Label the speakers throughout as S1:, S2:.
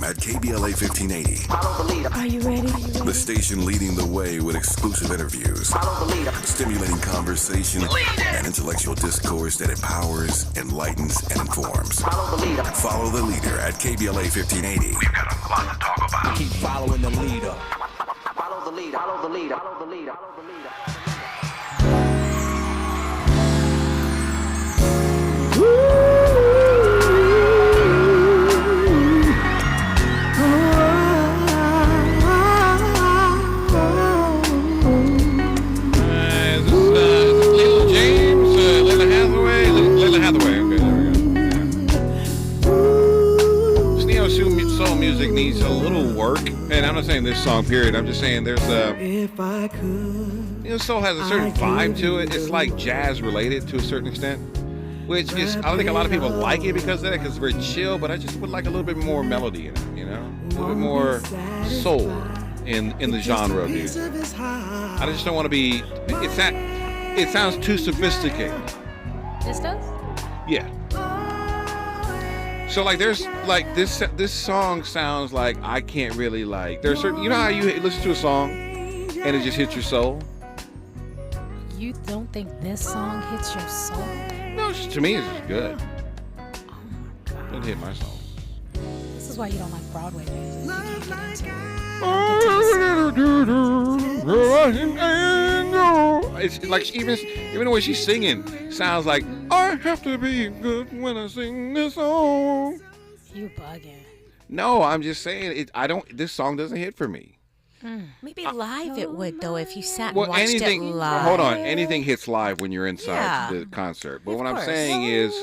S1: at KBLA 1580.
S2: Follow the leader.
S3: Are you ready?
S1: The station leading the way with exclusive interviews,
S2: Follow the leader.
S1: stimulating conversation, and intellectual discourse that empowers, enlightens, and informs.
S2: Follow the leader.
S1: Follow the leader at KBLA 1580. We've got a lot to talk about.
S4: Keep following the leader.
S2: Follow the leader. Follow the leader. Follow the leader. Follow the leader.
S5: Soul music needs a little work, and I'm not saying this song period. I'm just saying there's
S3: If I could,
S5: soul has a certain vibe to it. It's like jazz related to a certain extent, which is, I don't think a lot of people like it because of that, because it's very chill, but I just would like a little bit more melody in it, you know, a little bit more soul in the genre of music. I just don't want to be, it sounds too sophisticated.
S6: This does?
S5: Yeah. So like there's like this song sounds like I can't really like, there's certain, you know how you listen to a song and it just hits your soul?
S6: You don't think this song hits your soul?
S5: No, to me it's just good.
S6: Oh my God.
S5: It doesn't hit my soul.
S6: This is why you don't like Broadway music. You can't get into it.
S5: It's like even the way she's singing sounds like I have to be good when I sing this song.
S6: You bugging.
S5: No, I'm just saying this song doesn't hit for me.
S7: Maybe live it would, though, if you sat and
S5: Well,
S7: watched
S5: anything,
S7: it live.
S5: hold on, anything hits live when you're inside
S7: Yeah.
S5: the concert. But
S7: Of
S5: what I'm
S7: course.
S5: saying is,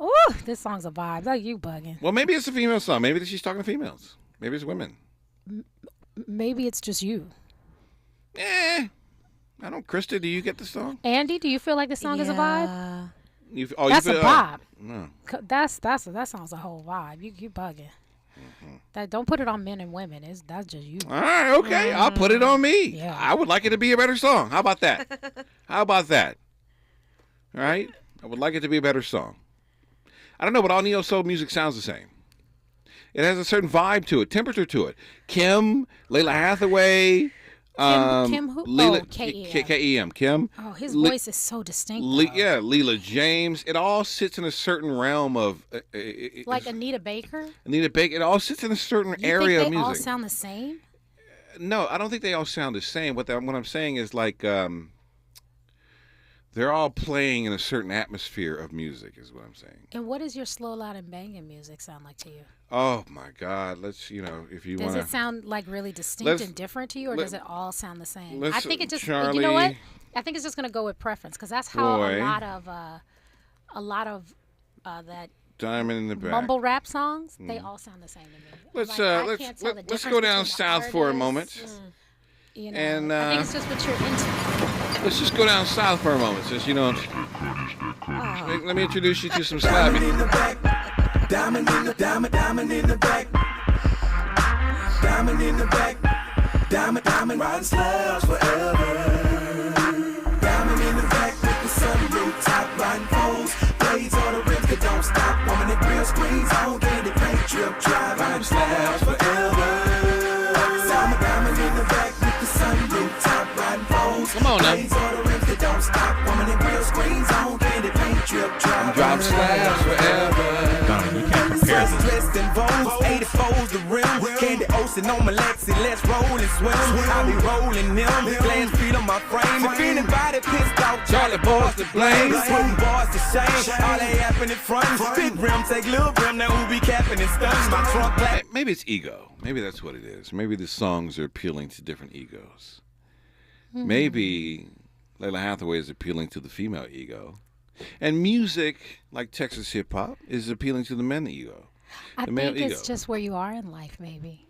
S6: Ooh, this song's a vibe. Oh, you bugging.
S5: well, maybe it's a female song. Maybe she's talking to females. Maybe it's women.
S6: Maybe it's just you.
S5: I don't. Krista, do you get the song?
S6: Andy, do you feel like this song is a vibe?
S5: That's
S6: a vibe.
S5: No.
S6: That song's a whole vibe. You bugging. That don't put it on men and women. That's just you.
S5: All right, okay. I'll put it on me.
S6: Yeah.
S5: I would like it to be a better song. How about that? How about that? All right? I would like it to be a better song. I don't know, but all neo soul music sounds the same. It has a certain vibe to it, temperature to it. Kim, Layla Hathaway,
S6: Kim who?
S5: Leela,
S6: K-E-M.
S5: K-E-M. Kim.
S6: Oh, his voice is so distinct. though.
S5: Yeah, Leela James. It all sits in a certain realm of
S6: Like Anita Baker.
S5: Anita Baker. It all sits in a certain
S6: You
S5: area
S6: think
S5: of
S6: they
S5: music.
S6: all sound the same?
S5: No, I don't think they all sound the same. What I'm saying is like they're all playing in a certain atmosphere of music, is what I'm saying.
S6: And what does your slow, loud, and banging music sound like to you?
S5: Oh my God! Let's, if you want
S6: Does
S5: to.
S6: it sound like really distinct and different to you, or does it all sound the same? I think it just.
S5: Charlie,
S6: you know what? I think it's just gonna go with preference, because that's how
S5: Roy.
S6: a lot of that
S5: Diamond in the back.
S6: mumble rap songs, they all sound the same to me.
S5: Let's
S6: Like, I can't tell the
S5: let's
S6: difference
S5: go down
S6: between the
S5: south for a
S6: artists.
S5: moment.
S6: You know,
S5: And,
S6: I think it's just what you're into.
S5: Let's just go down south for a moment, since let me introduce you to some slapping.
S4: Diamond in the diamond in the back. Diamond in the back. Diamond riding slabs forever. Diamond in the back with the sunroof top riding poles. Blades on the rims that don't stop. Woman and grill screens on, candy paint trip drive riding slabs forever. Diamond in the back with the sunroof top riding poles.
S5: Come on now.
S4: Blades on the rims that don't stop. Woman and grill screens on, candy paint trip drive.
S5: Drop slabs forever.
S8: Donnie, you can't compare this.
S4: Dressed in Vogues, 84's the rim. Candy Ocean on my Lexi, let's roll and swim. I be rolling them, glass feet on my frame. If anybody pissed off, Charlie boys to blame. Putting boys to shame, all they yapping in front. Big rim, take little rim, now who be capping and stunning. My trunk black.
S5: Maybe it's ego. Maybe that's what it is. Maybe the songs are appealing to different egos. Maybe Layla Hathaway is appealing to the female ego. And music, like Texas hip-hop, is appealing to the men ego.
S6: I
S5: The male
S6: think it's
S5: ego.
S6: just where you are in life, maybe.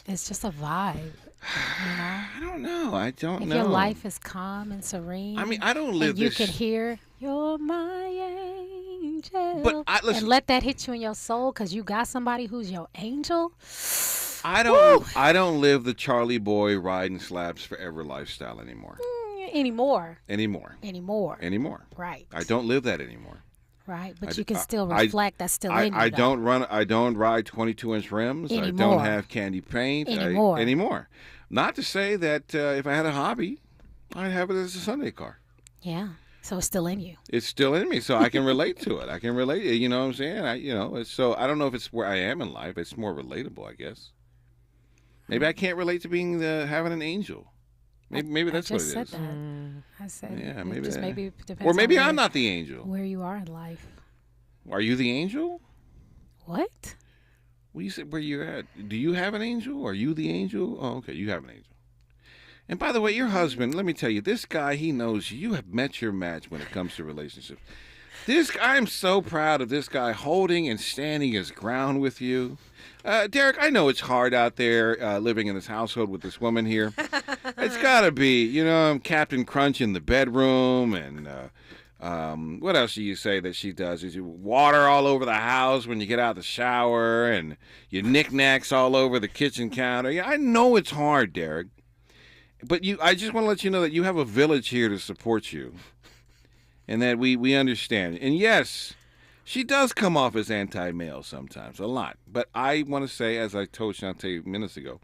S6: It's just a vibe, you know?
S5: I don't know. I don't
S6: If
S5: know.
S6: your life is calm and serene.
S5: I mean, I don't live
S6: and you
S5: this.
S6: can hear, you're my angel.
S5: But listen.
S6: and let that hit you in your soul because you got somebody who's your angel.
S5: I don't live the Charlie boy riding slabs forever lifestyle anymore.
S6: Anymore.
S5: Anymore.
S6: Anymore.
S5: Anymore.
S6: Right.
S5: I don't live that anymore.
S6: Right, but you can still reflect. That's still in you.
S5: I don't ride 22-inch rims.
S6: Anymore.
S5: I don't have candy paint
S6: anymore.
S5: Not to say that if I had a hobby, I'd have it as a Sunday car.
S6: Yeah, so it's still in you.
S5: It's still in me, so I can relate to it. I can relate. You know what I'm saying? So I don't know if it's where I am in life. It's more relatable, I guess. Maybe I can't relate to being having an angel. Maybe that's what it is.
S6: I just said that. I said,
S5: yeah,
S6: maybe depends
S5: or maybe
S6: on
S5: I'm not the angel.
S6: Where you are in life.
S5: Are you the angel?
S6: What?
S5: Well, you said where you're at. Do you have an angel? Are you the angel? Oh, okay, you have an angel. And by the way, your husband, let me tell you, this guy, he knows you have met your match when it comes to relationships. I'm so proud of this guy holding and standing his ground with you. Derek, I know it's hard out there living in this household with this woman here. It's got to be, Captain Crunch in the bedroom and what else do you say that she does? Is you water all over the house when you get out of the shower and your knickknacks all over the kitchen counter. Yeah, I know it's hard, Derek. But I just want to let you know that you have a village here to support you. And that we understand. And yes, she does come off as anti-male sometimes, a lot. But I want to say, as I told Shantae minutes ago,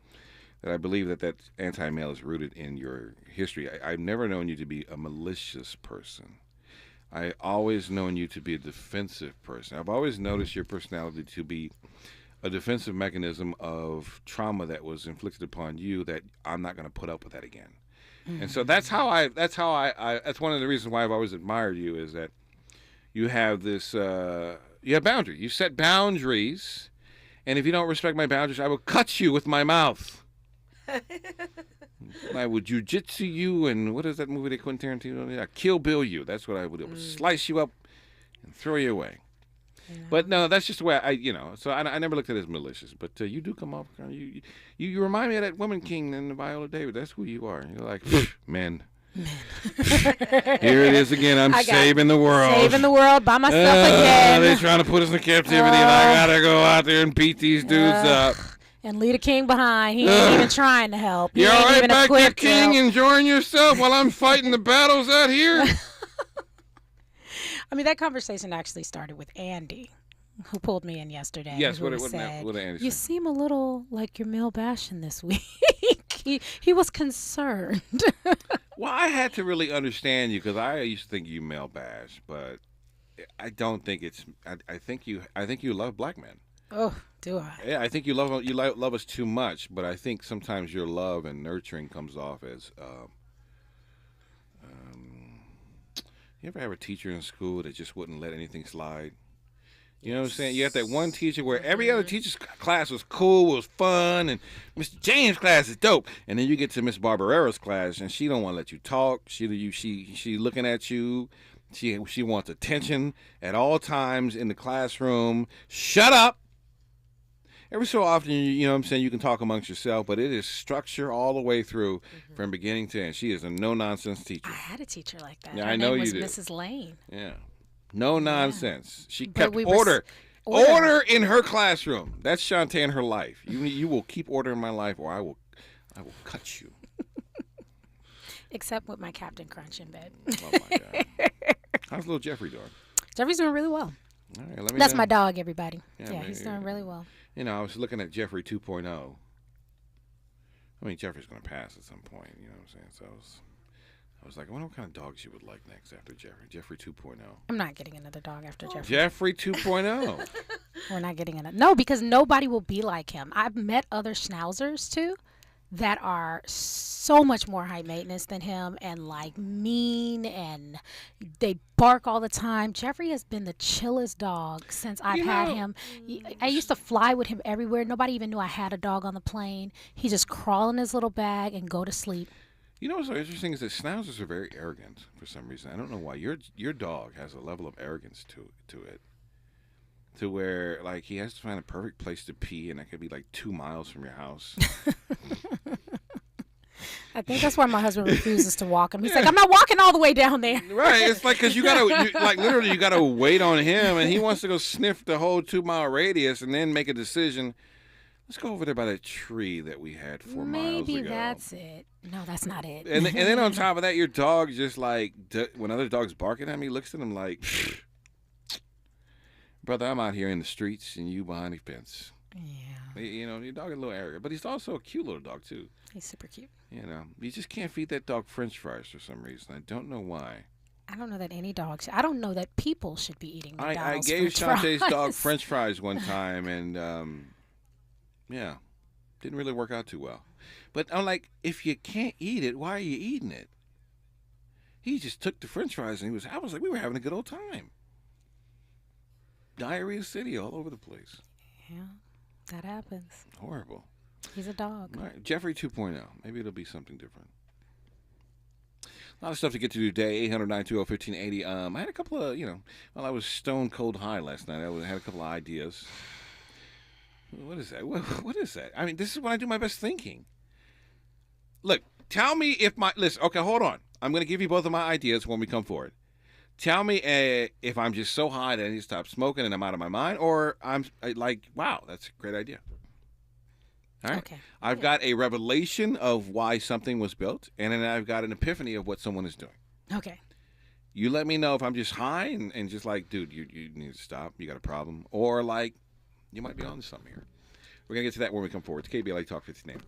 S5: that I believe that anti-male is rooted in your history. I've never known you to be a malicious person. I always known you to be a defensive person. I've always noticed your personality to be a defensive mechanism of trauma that was inflicted upon you that I'm not going to put up with that again. And so that's one of the reasons why I've always admired you is that you have this, you have boundaries. You set boundaries, and if you don't respect my boundaries, I will cut you with my mouth. I would jujitsu you, and what is that movie that Quentin Tarantino did? Kill Bill you. That's what I would do. I would slice you up and throw you away. But no, that's just the way so I never looked at it as malicious. But you do come off, you remind me of that woman king in Viola Davis. That's who you are. You're like, men. Here it is again. I'm saving the world.
S6: Saving the world by myself again.
S5: They're trying to put us in captivity, and I gotta go out there and beat these dudes up.
S6: And leave the king behind. He ain't even trying to help.
S5: You're all right back there, king, enjoying yourself while I'm fighting the battles out here.
S6: I mean, that conversation actually started with Andy, who pulled me in yesterday.
S5: Yes, what
S6: did
S5: Andy say?
S6: You seem a little like you're male bashing this week. he was concerned.
S5: Well, I had to really understand you because I used to think you male bash, but I don't think it's. I think you love black men.
S6: Oh, do I?
S5: Yeah, I think you love us too much, but I think sometimes your love and nurturing comes off as. You ever have a teacher in school that just wouldn't let anything slide? You know what I'm saying? You have that one teacher where every other teacher's class was cool, was fun, and Mr. James' class is dope. And then you get to Miss Barbara's class, and she don't want to let you talk. She looking at you. She wants attention at all times in the classroom. Shut up. Every so often, you know what I'm saying, you can talk amongst yourself, but it is structure all the way through from beginning to end. She is a no-nonsense teacher.
S6: I had a teacher like that.
S5: Yeah,
S6: Her
S5: I know
S6: name
S5: you
S6: was
S5: did.
S6: Mrs. Lane.
S5: Yeah. No nonsense. She
S6: But
S5: kept order in her classroom. That's Shantae in her life. You will keep order in my life, or I will cut you.
S6: Except with my Captain Crunch in bed.
S5: Oh my God. How's little Jeffrey doing?
S6: Jeffrey's doing really well.
S5: All right, let me
S6: That's
S5: know.
S6: my dog, everybody.
S5: Yeah,
S6: he's doing really well.
S5: I was looking at Jeffrey 2.0. I mean, Jeffrey's going to pass at some point. You know what I'm saying? So I was like, I wonder what kind of dogs you would like next after Jeffrey. Jeffrey 2.0.
S6: I'm not getting another dog after Jeffrey.
S5: Jeffrey 2.0.
S6: We're not getting another. No, because nobody will be like him. I've met other schnauzers too that are so much more high maintenance than him and like mean and they bark all the time. Jeffrey has been the chillest dog since I've had him. I used to fly with him everywhere. Nobody even knew I had a dog on the plane. He just crawl in his little bag and go to sleep.
S5: You know what's so interesting is that schnauzers are very arrogant for some reason. I don't know why. Your dog has a level of arrogance to it. To where, like, he has to find a perfect place to pee, and that could be, like, 2 miles from your house.
S6: I think that's why my husband refuses to walk him. He's like, I'm not walking all the way down there.
S5: Right. It's like, because you got to wait on him, and he wants to go sniff the whole 2 mile radius and then make a decision. Let's go over there by that tree that we had 4 miles ago.
S6: Maybe that's it. No, that's not it.
S5: And then on top of that, your dog just, like, when other dogs barking at me, looks at him like... Brother, I'm out here in the streets and you behind the fence.
S6: Yeah.
S5: You know, your dog is a little arrogant, but he's also a cute little dog, too.
S6: He's super cute.
S5: You know, you just can't feed that dog French fries for some reason. I don't know why.
S6: I don't know that any dogs. I don't know that people should be eating McDonald's
S5: I gave
S6: French
S5: Shantae's
S6: fries.
S5: dog French fries one time, and yeah, didn't really work out too well. But I'm like, if you can't eat it, why are you eating it? He just took the French fries, and I was like, we were having a good old time. Diarrhea City all over the place.
S6: Yeah, that happens.
S5: Horrible.
S6: He's a dog.
S5: All right, Jeffrey 2.0. Maybe it'll be something different. A lot of stuff to get to today. 800-920-1580. I had a couple of, while I was stone cold high last night, I had a couple of ideas. What is that? What is that? I mean, this is when I do my best thinking. Look, tell me if listen, okay, hold on. I'm going to give you both of my ideas when we come forward. Tell me if I'm just so high that I need to stop smoking and I'm out of my mind, or I'm like, wow, that's a great idea. All right.
S6: Okay.
S5: I've got a revelation of why something was built, and then I've got an epiphany of what someone is doing.
S6: Okay.
S5: You let me know if I'm just high and just like, dude, you need to stop. You got a problem. Or like, you might be on to something here. We're going to get to that when we come forward. It's KBLA Talk 1580.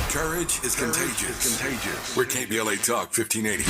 S1: Courage is contagious. We're KBLA Talk 1580.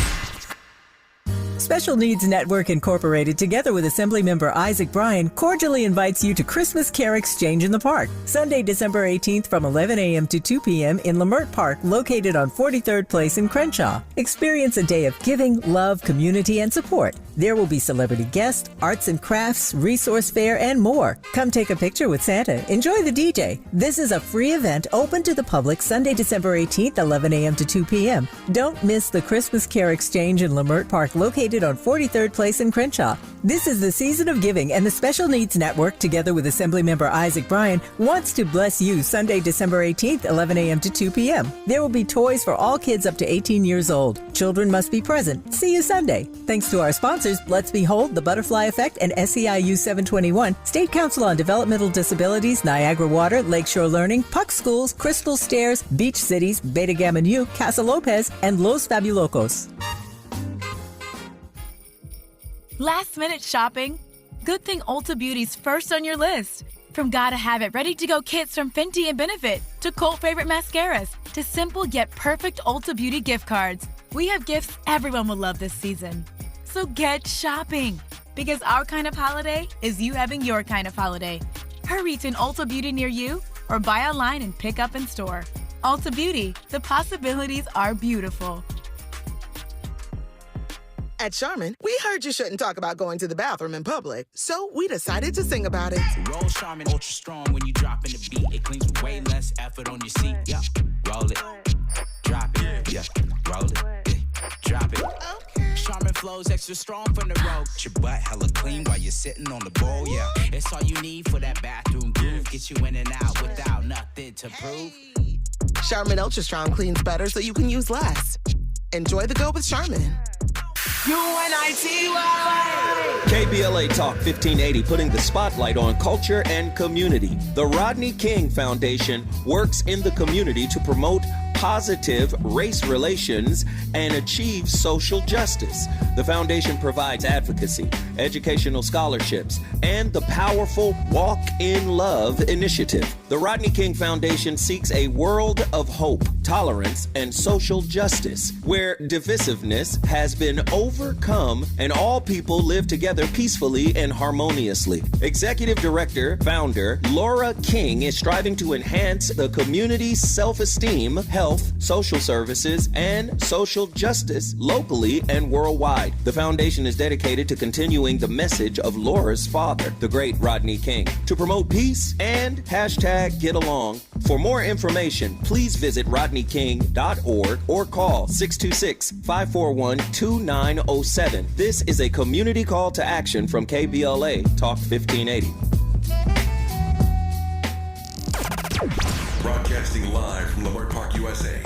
S8: Special Needs Network Incorporated, together with Assemblymember Isaac Bryan, cordially invites you to Christmas Care Exchange in the Park, Sunday, December 18th from 11 a.m. to 2 p.m. in Lamert Park, located on 43rd Place in Crenshaw. Experience a day of giving, love, community, and support. There will be celebrity guests, arts and crafts, resource fair, and more. Come take a picture with Santa. Enjoy the DJ. This is a free event open to the public Sunday, December 18th, 11 a.m. to 2 p.m. Don't miss the Christmas Care Exchange in Lamert Park, located on 43rd Place in Crenshaw. This is the season of giving, and the Special Needs Network, together with Assemblymember Isaac Bryan, wants to bless you Sunday, December 18th, 11 a.m. to 2 p.m. There will be toys for all kids up to 18 years old. Children must be present. See you Sunday. Thanks to our sponsors, Let's Behold, The Butterfly Effect, and SEIU 721, State Council on Developmental Disabilities, Niagara Water, Lakeshore Learning, Puck Schools, Crystal Stairs, Beach Cities, Beta Gamma Nu, Casa Lopez, and Los Fabulocos.
S9: Last minute shopping? Good thing Ulta Beauty's first on your list. From gotta have it ready to go kits from Fenty and Benefit to cult favorite mascaras to simple yet perfect Ulta Beauty gift cards. We have gifts everyone will love this season. So get shopping, because our kind of holiday is you having your kind of holiday. Hurry to an Ulta Beauty near you or buy online and pick up in store. Ulta Beauty, the possibilities are beautiful.
S10: At Charmin, we heard you shouldn't talk about going to the bathroom in public, so we decided to sing about it.
S11: Roll Charmin ultra strong when you drop in the beat. It cleans with way less effort on your seat. Yeah, roll it, drop it. Yeah, roll it, yeah, drop it. Okay. Charmin flows extra strong from the road. Your butt hella clean while you're sitting on the bowl. Yeah, it's all you need for that bathroom groove. Get you in and out without nothing to prove.
S10: Charmin Ultra Strong cleans better so you can use less. Enjoy the go with Charmin.
S12: KBLA Talk 1580, putting the spotlight on culture and community. The Rodney King Foundation works in the community to promote positive race relations and achieve social justice. The foundation provides advocacy, educational scholarships, and the powerful Walk in Love initiative. The Rodney King Foundation seeks a world of hope, tolerance, and social justice, where divisiveness has been overcome and all people live together peacefully and harmoniously. Executive Director, Founder Laura King is striving to enhance the community's self-esteem, health, social services, and social justice locally and worldwide. The foundation is dedicated to continuing the message of Laura's father, the great Rodney King, to promote peace and #get along. For more information, please visit rodneyking.org or call 626-541-2907. This is a community call to action from KBLA Talk 1580.
S1: Broadcasting live from Lamert Park, USA.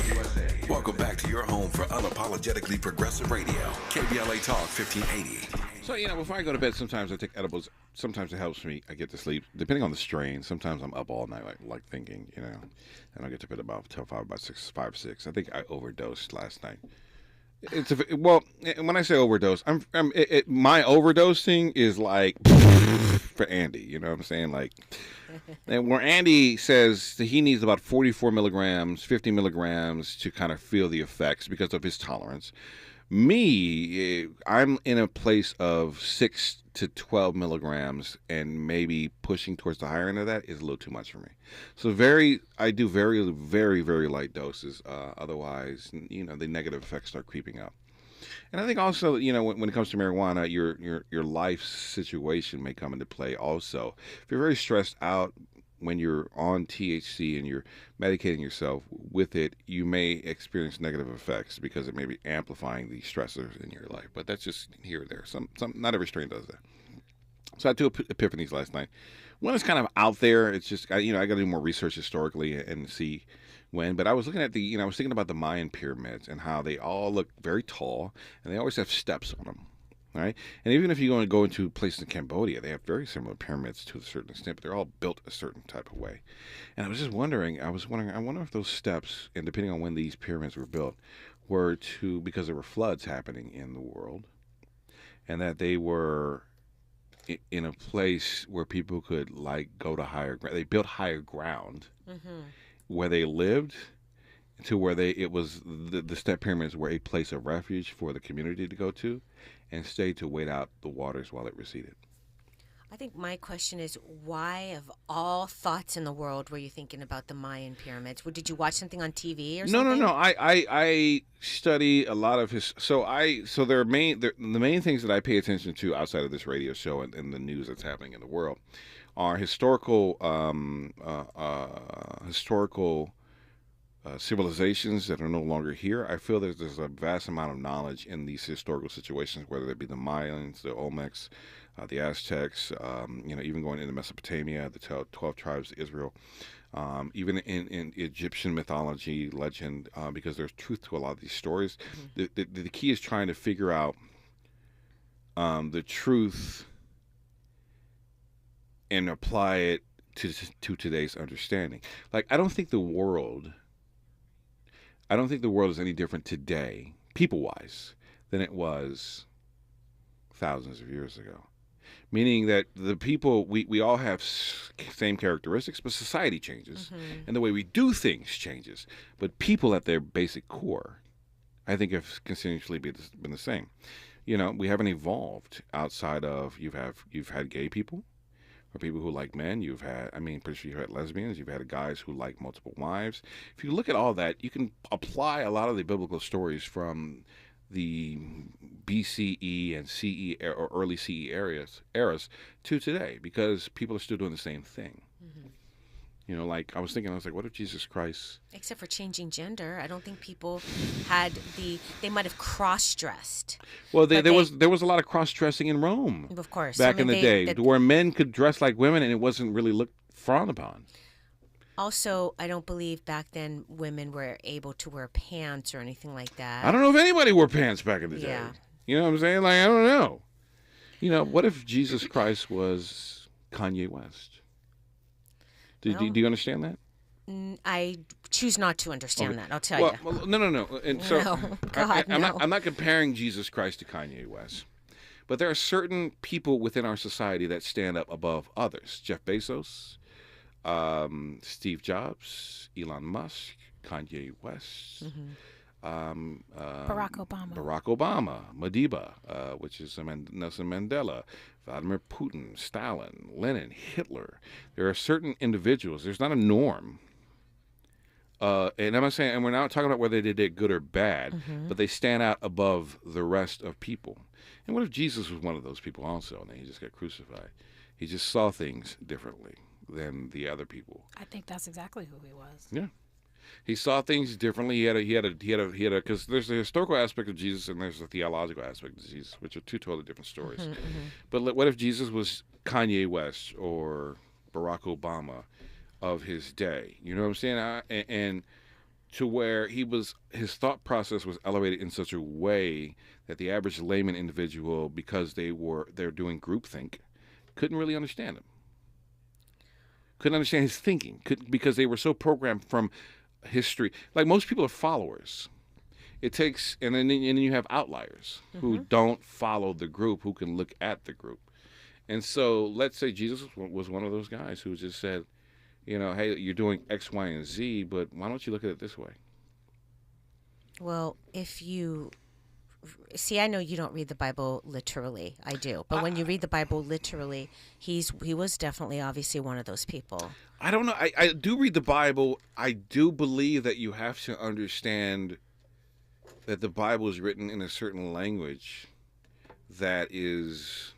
S1: Welcome back to your home for unapologetically progressive radio. KBLA Talk 1580.
S5: So, before I go to bed, sometimes I take edibles. Sometimes it helps me. I get to sleep. Depending on the strain, sometimes I'm up all night, like thinking, and I get to bed till 6. I think I overdosed last night. When I say overdose, my overdosing is like for Andy. You know what I'm saying? Like, and where Andy says that he needs about 44 milligrams, 50 milligrams to kind of feel the effects because of his tolerance. Me, I'm in a place of 6 to 12 milligrams, and maybe pushing towards the higher end of that is a little too much for me. So I do very, very, very light doses. Otherwise, the negative effects start creeping up. And I think also, when it comes to marijuana, your life situation may come into play also. If you're very stressed out when you're on THC and you're medicating yourself with it, you may experience negative effects because it may be amplifying the stressors in your life. But that's just here or there. Not every strain does that. So I had two epiphanies last night. One is kind of out there. It's just, I got to do more research historically and see when. But I was looking at I was thinking about the Mayan pyramids and how they all look very tall and they always have steps on them. Right? And even if you go into places in Cambodia, they have very similar pyramids to a certain extent, but they're all built a certain type of way. And I was just wondering, I wonder if those steps, and depending on when these pyramids were built, were because there were floods happening in the world, and that they were in a place where people could go to higher ground. They built higher ground where they lived, to where the step pyramids were a place of refuge for the community to go to and stay to wait out the waters while it receded.
S7: I think my question is, why of all thoughts in the world were you thinking about the Mayan pyramids? Did you watch something on TV or something?
S5: No. I study a lot of the main things that I pay attention to outside of this radio show and the news that's happening in the world are historical civilizations that are no longer here. I feel that there's a vast amount of knowledge in these historical situations, whether it be the Mayans, the Olmecs, the Aztecs, even going into Mesopotamia, the 12 tribes of Israel, even in Egyptian mythology, legend, because there's truth to a lot of these stories. The key is trying to figure out the truth and apply it to today's understanding. Like, I don't think the world is any different today, people-wise, than it was thousands of years ago. Meaning that the people, we all have same characteristics, but society changes. And the way we do things changes. But people at their basic core, I think, have continuously been the same. We haven't evolved outside of, you've had gay people, or people who like men. Pretty sure you've had lesbians. You've had guys who like multiple wives. If you look at all that, you can apply a lot of the biblical stories from the BCE and CE or early CE eras to today, because people are still doing the same thing. I was thinking, what if Jesus Christ...
S7: Except for changing gender, I don't think people had they might have cross-dressed.
S5: Well, there was a lot of cross-dressing in Rome.
S7: Of course.
S5: Back in the day, where men could dress like women and it wasn't really frowned upon.
S7: Also, I don't believe back then women were able to wear pants or anything like that.
S5: I don't know if anybody wore pants back in the day.
S7: Yeah.
S5: You know what I'm saying? I don't know. What if Jesus Christ was Kanye West? Do you understand that?
S7: I choose not to understand that. I'll tell you.
S5: Well, no. And so
S7: No, God, no.
S5: I'm not comparing Jesus Christ to Kanye West, but there are certain people within our society that stand up above others. Jeff Bezos, Steve Jobs, Elon Musk, Kanye West,
S6: Barack
S5: Obama, Madiba, which is Nelson Mandela, Vladimir Putin, Stalin, Lenin, Hitler. There are certain individuals. There's not a norm. And I'm not saying, and we're not talking about whether they did good or bad, but they stand out above the rest of people. And what if Jesus was one of those people also, and then he just got crucified? He just saw things differently than the other people.
S6: I think that's exactly who he was.
S5: Yeah. He saw things differently. He had a because there's the historical aspect of Jesus and there's the theological aspect of Jesus, which are two totally different stories. But what if Jesus was Kanye West or Barack Obama of his day? You know what I'm saying? And to where his thought process was elevated in such a way that the average layman individual, because they're doing groupthink, couldn't really understand him. Couldn't understand his thinking because they were so programmed from history. Like, most people are followers. It takes, and then you have outliers who don't follow the group, who can look at the group. And so let's say Jesus was one of those guys who just said, hey, you're doing X, Y, and Z, but why don't you look at it this way?
S7: Well, if you see, I know you don't read the Bible literally. I do. But when you read the Bible literally, he was definitely obviously one of those people.
S5: I don't know. I do read the Bible. I do believe that you have to understand that the Bible is written in a certain language that is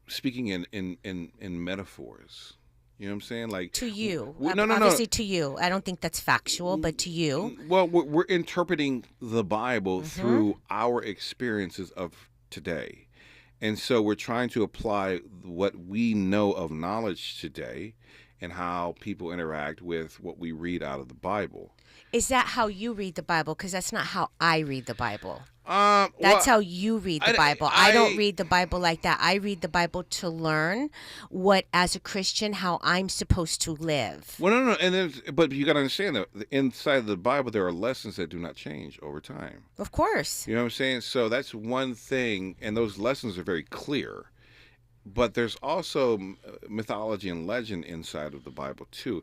S5: speaking in metaphors. You know what I'm saying? Like
S7: to you.
S5: No.
S7: Obviously to you. I don't think that's factual, but to you.
S5: Well, we're interpreting the Bible through our experiences of today. And so we're trying to apply what we know of knowledge today and how people interact with what we read out of the Bible.
S7: Is that how you read the Bible? Because that's not how I read the Bible. That's how you read the Bible. I don't read the Bible like that. I read the Bible to learn what, as a Christian, how I'm supposed to live.
S5: Well, no. But you got to understand that inside of the Bible, there are lessons that do not change over time.
S7: Of course.
S5: You know what I'm saying? So that's one thing, and those lessons are very clear. But there's also mythology and legend inside of the Bible, too.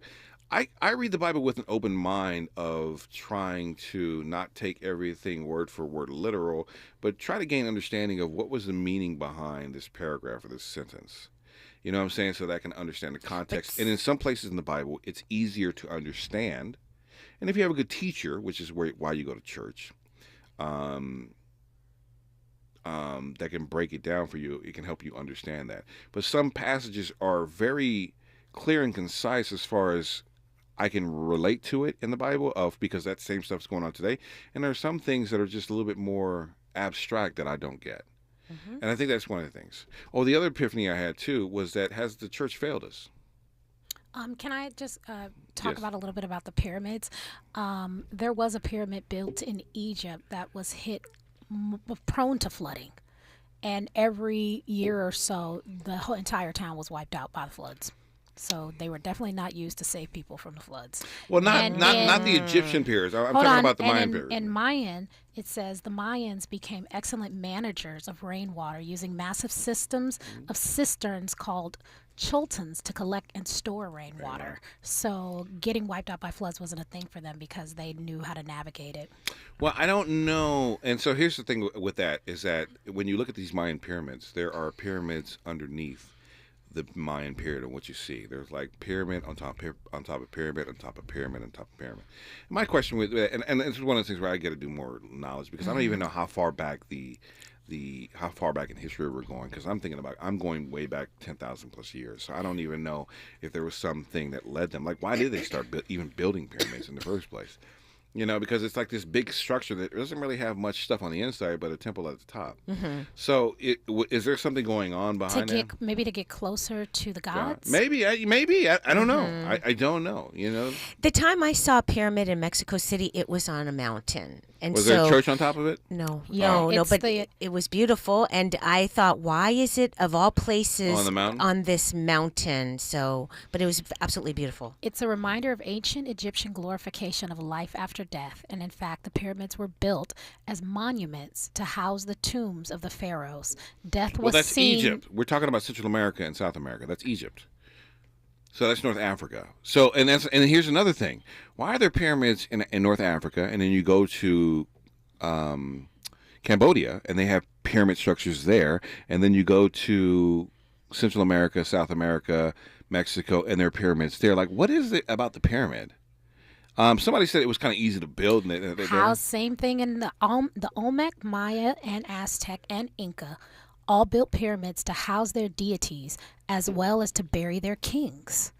S5: I read the Bible with an open mind of trying to not take everything word for word literal, but try to gain understanding of what was the meaning behind this paragraph or this sentence. You know what I'm saying? So that I can understand the context. And in some places in the Bible, it's easier to understand. And if you have a good teacher, which is why you go to church, that can break it down for you, it can help you understand that. But some passages are very clear and concise as far as I can relate to it in the Bible because that same stuff's going on today. And there are some things that are just a little bit more abstract that I don't get. Mm-hmm. And I think that's one of the things. Oh, the other epiphany I had too was that has the church failed us?
S6: Can I just talk about a little bit about the pyramids? There was a pyramid built in Egypt that was hit prone to flooding. And every year or so, the whole entire town was wiped out by the floods. So they were definitely not used to save people from the floods.
S5: Well, not the Egyptian pyramids. I'm talking about the Mayan pyramids.
S6: In Mayan, it says the Mayans became excellent managers of rainwater using massive systems of cisterns called chultans to collect and store rainwater. So getting wiped out by floods wasn't a thing for them because they knew how to navigate it.
S5: Well, I don't know. And so here's the thing with that is that when you look at these Mayan pyramids, there are pyramids underneath the Mayan period of what you see. There's like pyramid on top of pyramid on top of pyramid on top of pyramid. My question with and this is one of the things where I get to do more knowledge because I don't even know how far back how far back in history we're going because I'm going way back 10,000 plus years. So I don't even know if there was something that led them. Like why did they start even building pyramids in the first place? You know, because it's like this big structure that doesn't really have much stuff on the inside, but a temple at the top. Mm-hmm. So, is there something going on behind that?
S6: Maybe to get closer to the gods?
S5: Maybe. I don't know. I don't know, you know?
S7: The time I saw a pyramid in Mexico City, it was on a mountain. And
S5: was there a church on top of it?
S7: No, but it was beautiful. And I thought, why is it, of all places,
S5: on the mountain?
S7: On this mountain? So, but it was absolutely beautiful.
S6: It's a reminder of ancient Egyptian glorification of life after death. And in fact, the pyramids were built as monuments to house the tombs of the pharaohs.
S5: That's Egypt. We're talking about Central America and South America. That's Egypt. So that's North Africa. So and here's another thing. Why are there pyramids in North Africa and then you go to Cambodia and they have pyramid structures there, and then you go to Central America, South America, Mexico, and there are pyramids there? Like, what is it about the pyramid? Somebody said it was kind of easy to build.
S6: Same thing in the Olmec, Maya, and Aztec, and Inca. All built pyramids to house their deities as well as to bury their kings.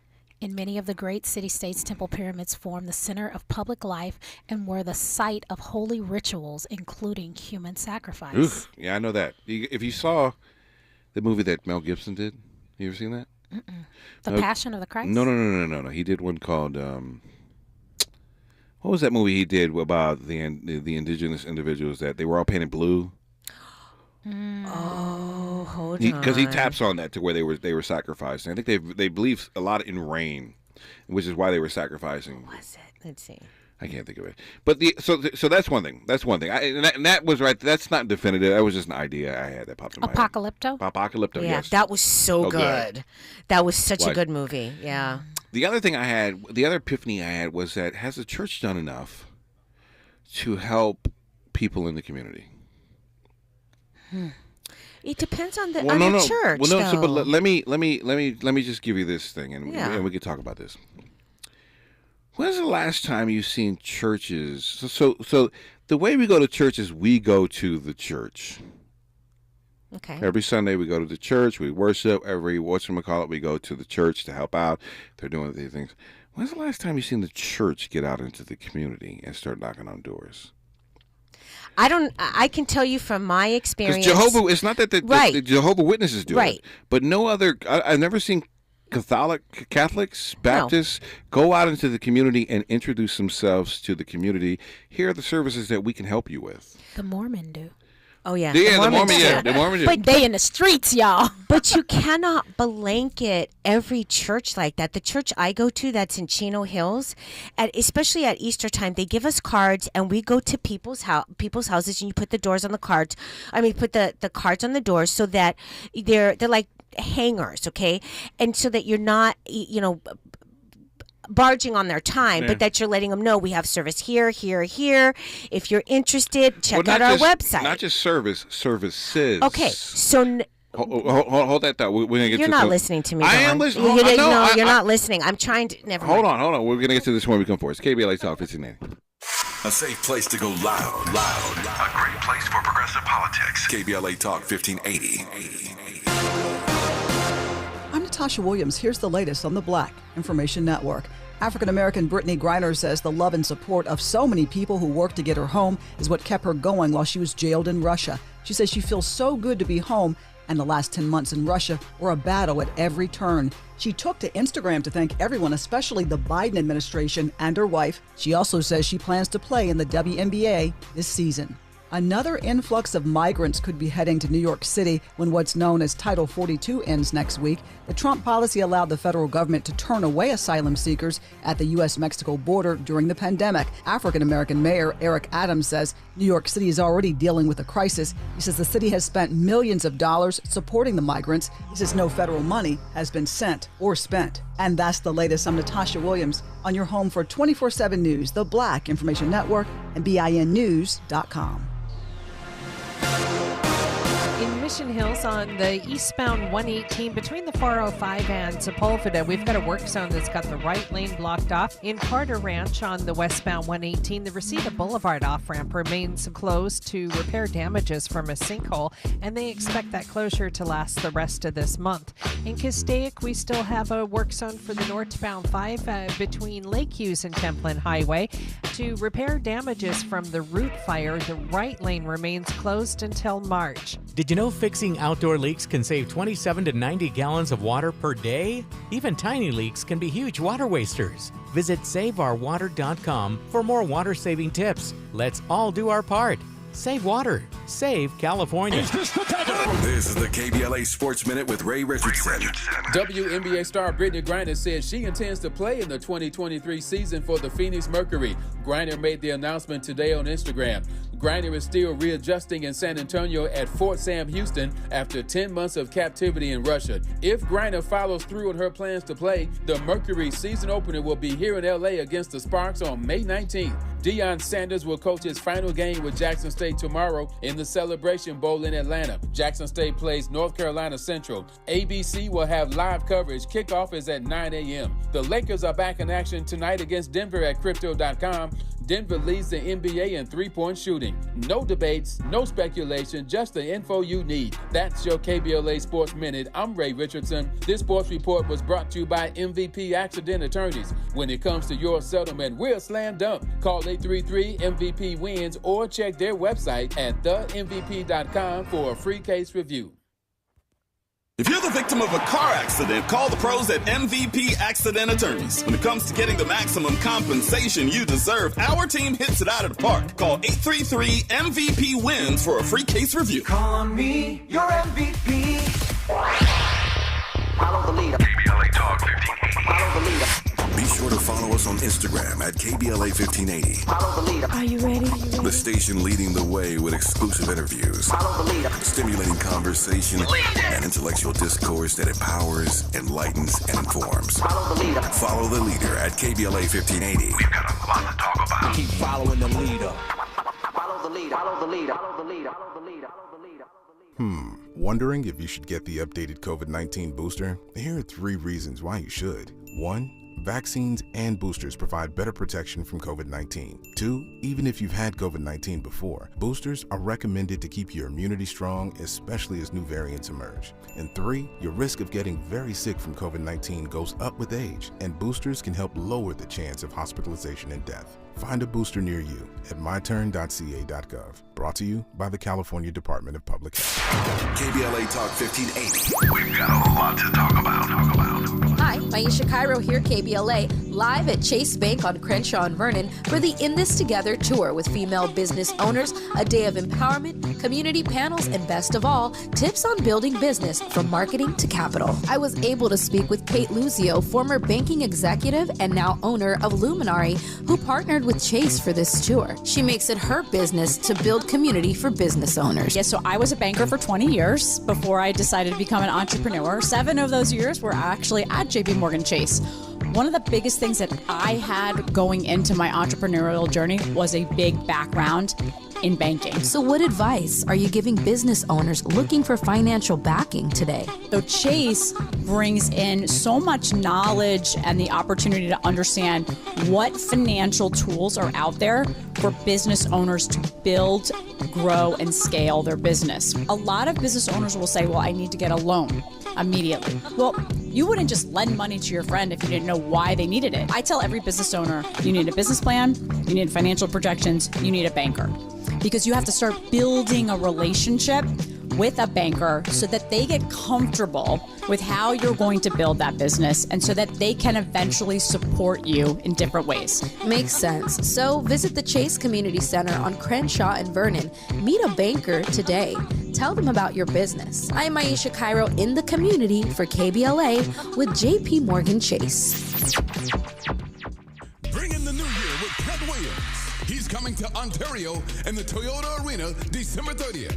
S6: In many of the great city-states, temple pyramids form the center of public life and were the site of holy rituals, including human sacrifice.
S5: Oof. Yeah, I know that. If you saw the movie that Mel Gibson did, you ever seen that?
S6: Mm-mm. The Passion of the Christ?
S5: No. He did one called... what was that movie he did about the indigenous individuals that they were all painted blue?
S7: Oh, hold on.
S5: Because he taps on that to where they were sacrificing. I think they believe a lot in rain, which is why they were sacrificing.
S7: What was it? Let's see.
S5: I can't think of it. But so that's one thing. That's one thing. And that was right. That's not definitive. That was just an idea I had that popped in my head. Apocalypto,
S7: yeah,
S5: yes.
S7: That was so good. That was such a good movie. Yeah.
S5: The other thing the other epiphany I had was that has the church done enough to help people in the community?
S7: It depends on the church.
S5: Well, no. So, but let me just give you this thing, and we can talk about this. When's the last time you've seen churches? So the way we go to church is we go to the church.
S7: Okay.
S5: Every Sunday we go to the church. We worship. We go to the church to help out. They're doing these things. When's the last time you've seen the church get out into the community and start knocking on doors?
S7: I can tell you from my experience.
S5: Jehovah, it's not that the Jehovah Witnesses do it, but no other. I've never seen Catholics, Baptists go out into the community and introduce themselves to the community. Here are the services that we can help you with.
S6: The Mormon do.
S7: Oh, yeah.
S5: The Mormon do.
S6: But they in the streets, y'all.
S7: But you cannot blanket every church like that. The church I go to that's in Chino Hills, especially at Easter time, they give us cards and we go to people's houses and you put the doors on the cards. Put the cards on the doors so that they're like hangers, okay? And so that you're not, barging on their time, but that you're letting them know we have service here. If you're interested, check out our website.
S5: Not just services.
S7: Okay, so
S5: hold that thought. We're gonna get.
S7: You're not listening to me.
S5: I am listening.
S7: You're not listening. I'm trying to. Never mind.
S5: Hold on. We're gonna get to this when we come forward. It's KBLA Talk 1580.
S1: A safe place to go loud. A great place for progressive politics. KBLA Talk 1580.
S13: I'm Natasha Williams. Here's the latest on the Black Information Network. African-American Brittany Griner says the love and support of so many people who worked to get her home is what kept her going while she was jailed in Russia. She says she feels so good to be home, and the last 10 months in Russia were a battle at every turn. She took to Instagram to thank everyone, especially the Biden administration and her wife. She also says she plans to play in the WNBA this season. Another influx of migrants could be heading to New York City when what's known as Title 42 ends next week. The Trump policy allowed the federal government to turn away asylum seekers at the U.S.-Mexico border during the pandemic. African-American Mayor Eric Adams says New York City is already dealing with a crisis. He says the city has spent millions of dollars supporting the migrants. He says no federal money has been sent or spent. And that's the latest. I'm Natasha Williams on your home for 24/7 News, the Black Information Network, and BINnews.com.
S14: In Mission Hills on the eastbound 118 between the 405 and Sepulveda, we've got a work zone that's got the right lane blocked off. In Carter Ranch on the westbound 118, the Reseda Boulevard off-ramp remains closed to repair damages from a sinkhole, and they expect that closure to last the rest of this month. In Castaic, we still have a work zone for the northbound 5 between Lake Hughes and Templin Highway. To repair damages from the root fire, the right lane remains closed until March.
S15: Did you know fixing outdoor leaks can save 27 to 90 gallons of water per day? Even tiny leaks can be huge water wasters. Visit SaveOurWater.com for more water-saving tips. Let's all do our part. Save water. Save California.
S1: This is the KBLA Sports Minute with Ray Richardson.
S16: WNBA star Brittany Griner said she intends to play in the 2023 season for the Phoenix Mercury. Griner made the announcement today on Instagram. Griner is still readjusting in San Antonio at Fort Sam Houston after 10 months of captivity in Russia. If Griner follows through on her plans to play, the Mercury season opener will be here in LA against the Sparks on May 19th. Deion Sanders will coach his final game with Jackson State tomorrow in the Celebration Bowl in Atlanta. Jackson State plays North Carolina Central. ABC will have live coverage. Kickoff is at 9 a.m. The Lakers are back in action tonight against Denver at Crypto.com. Denver leads the NBA in three-point shooting. No debates, no speculation, just the info you need. That's your KBLA Sports Minute. I'm Ray Richardson. This sports report was brought to you by MVP Accident Attorneys. When it comes to your settlement, we're slam dunk. Call 833-MVP-WINS or check their website at themvp.com for a free case review.
S17: If you're the victim of a car accident, call the pros at MVP Accident Attorneys. When it comes to getting the maximum compensation you deserve, our team hits it out of the park. Call 833-MVP-WINS for a free case review.
S4: Call on me, your MVP.
S2: Follow the leader.
S1: KBLA Talk 1580.
S2: Follow the leader.
S1: Be sure to follow us us on Instagram at KBLA 1580.
S2: Follow the leader.
S6: Are you ready?
S1: The station leading the way with exclusive interviews,
S2: Follow the leader.
S1: stimulating conversation, and intellectual discourse that empowers, enlightens, and informs.
S2: Follow the leader.
S1: Follow the leader at KBLA 1580. We've got a lot to talk about.
S11: Keep following the leader.
S2: Follow the leader. Follow the leader. Follow the leader. Follow the leader. Follow the leader.
S18: Wondering if you should get the updated COVID-19 booster? Here are 3 reasons why you should. 1. Vaccines and boosters provide better protection from COVID-19. 2. Even if you've had COVID-19 before, boosters are recommended to keep your immunity strong, especially as new variants emerge. And 3. Your risk of getting very sick from COVID-19 goes up with age, and boosters can help lower the chance of hospitalization and death. Find a booster near you at myturn.ca.gov. Brought to you by the California Department of Public Health.
S1: KBLA Talk 1580. We've got a lot to talk about.
S19: Hi, Maisha Cairo here, KBLA, live at Chase Bank on Crenshaw and Vernon for the In This Together tour with female business owners, a day of empowerment, community panels, and best of all, tips on building business from marketing to capital. I was able to speak with Kate Luzio, former banking executive and now owner of Luminary, who partnered with Chase for this tour. She makes it her business to build community for business owners.
S20: Yes, so I was a banker for 20 years before I decided to become an entrepreneur. 7 of those years were actually at JP Morgan Chase. One of the biggest things that I had going into my entrepreneurial journey was a big background in banking.
S19: So what advice are you giving business owners looking for financial backing today?
S20: So Chase brings in so much knowledge and the opportunity to understand what financial tools are out there for business owners to build, grow, and scale their business. A lot of business owners will say, well, I need to get a loan immediately. Well, you wouldn't just lend money to your friend if you didn't know why they needed it. I tell every business owner, you need a business plan, you need financial projections, you need a banker. Because you have to start building a relationship with a banker so that they get comfortable with how you're going to build that business and so that they can eventually support you in different ways.
S19: Makes sense. So visit the Chase Community Center on Crenshaw and Vernon. Meet a banker today. Tell them about your business. I'm Maisha Cairo in the community for KBLA with JP Morgan Chase.
S21: Bring in the new year with Ted Williams. He's coming to Ontario in the Toyota Arena December 30th.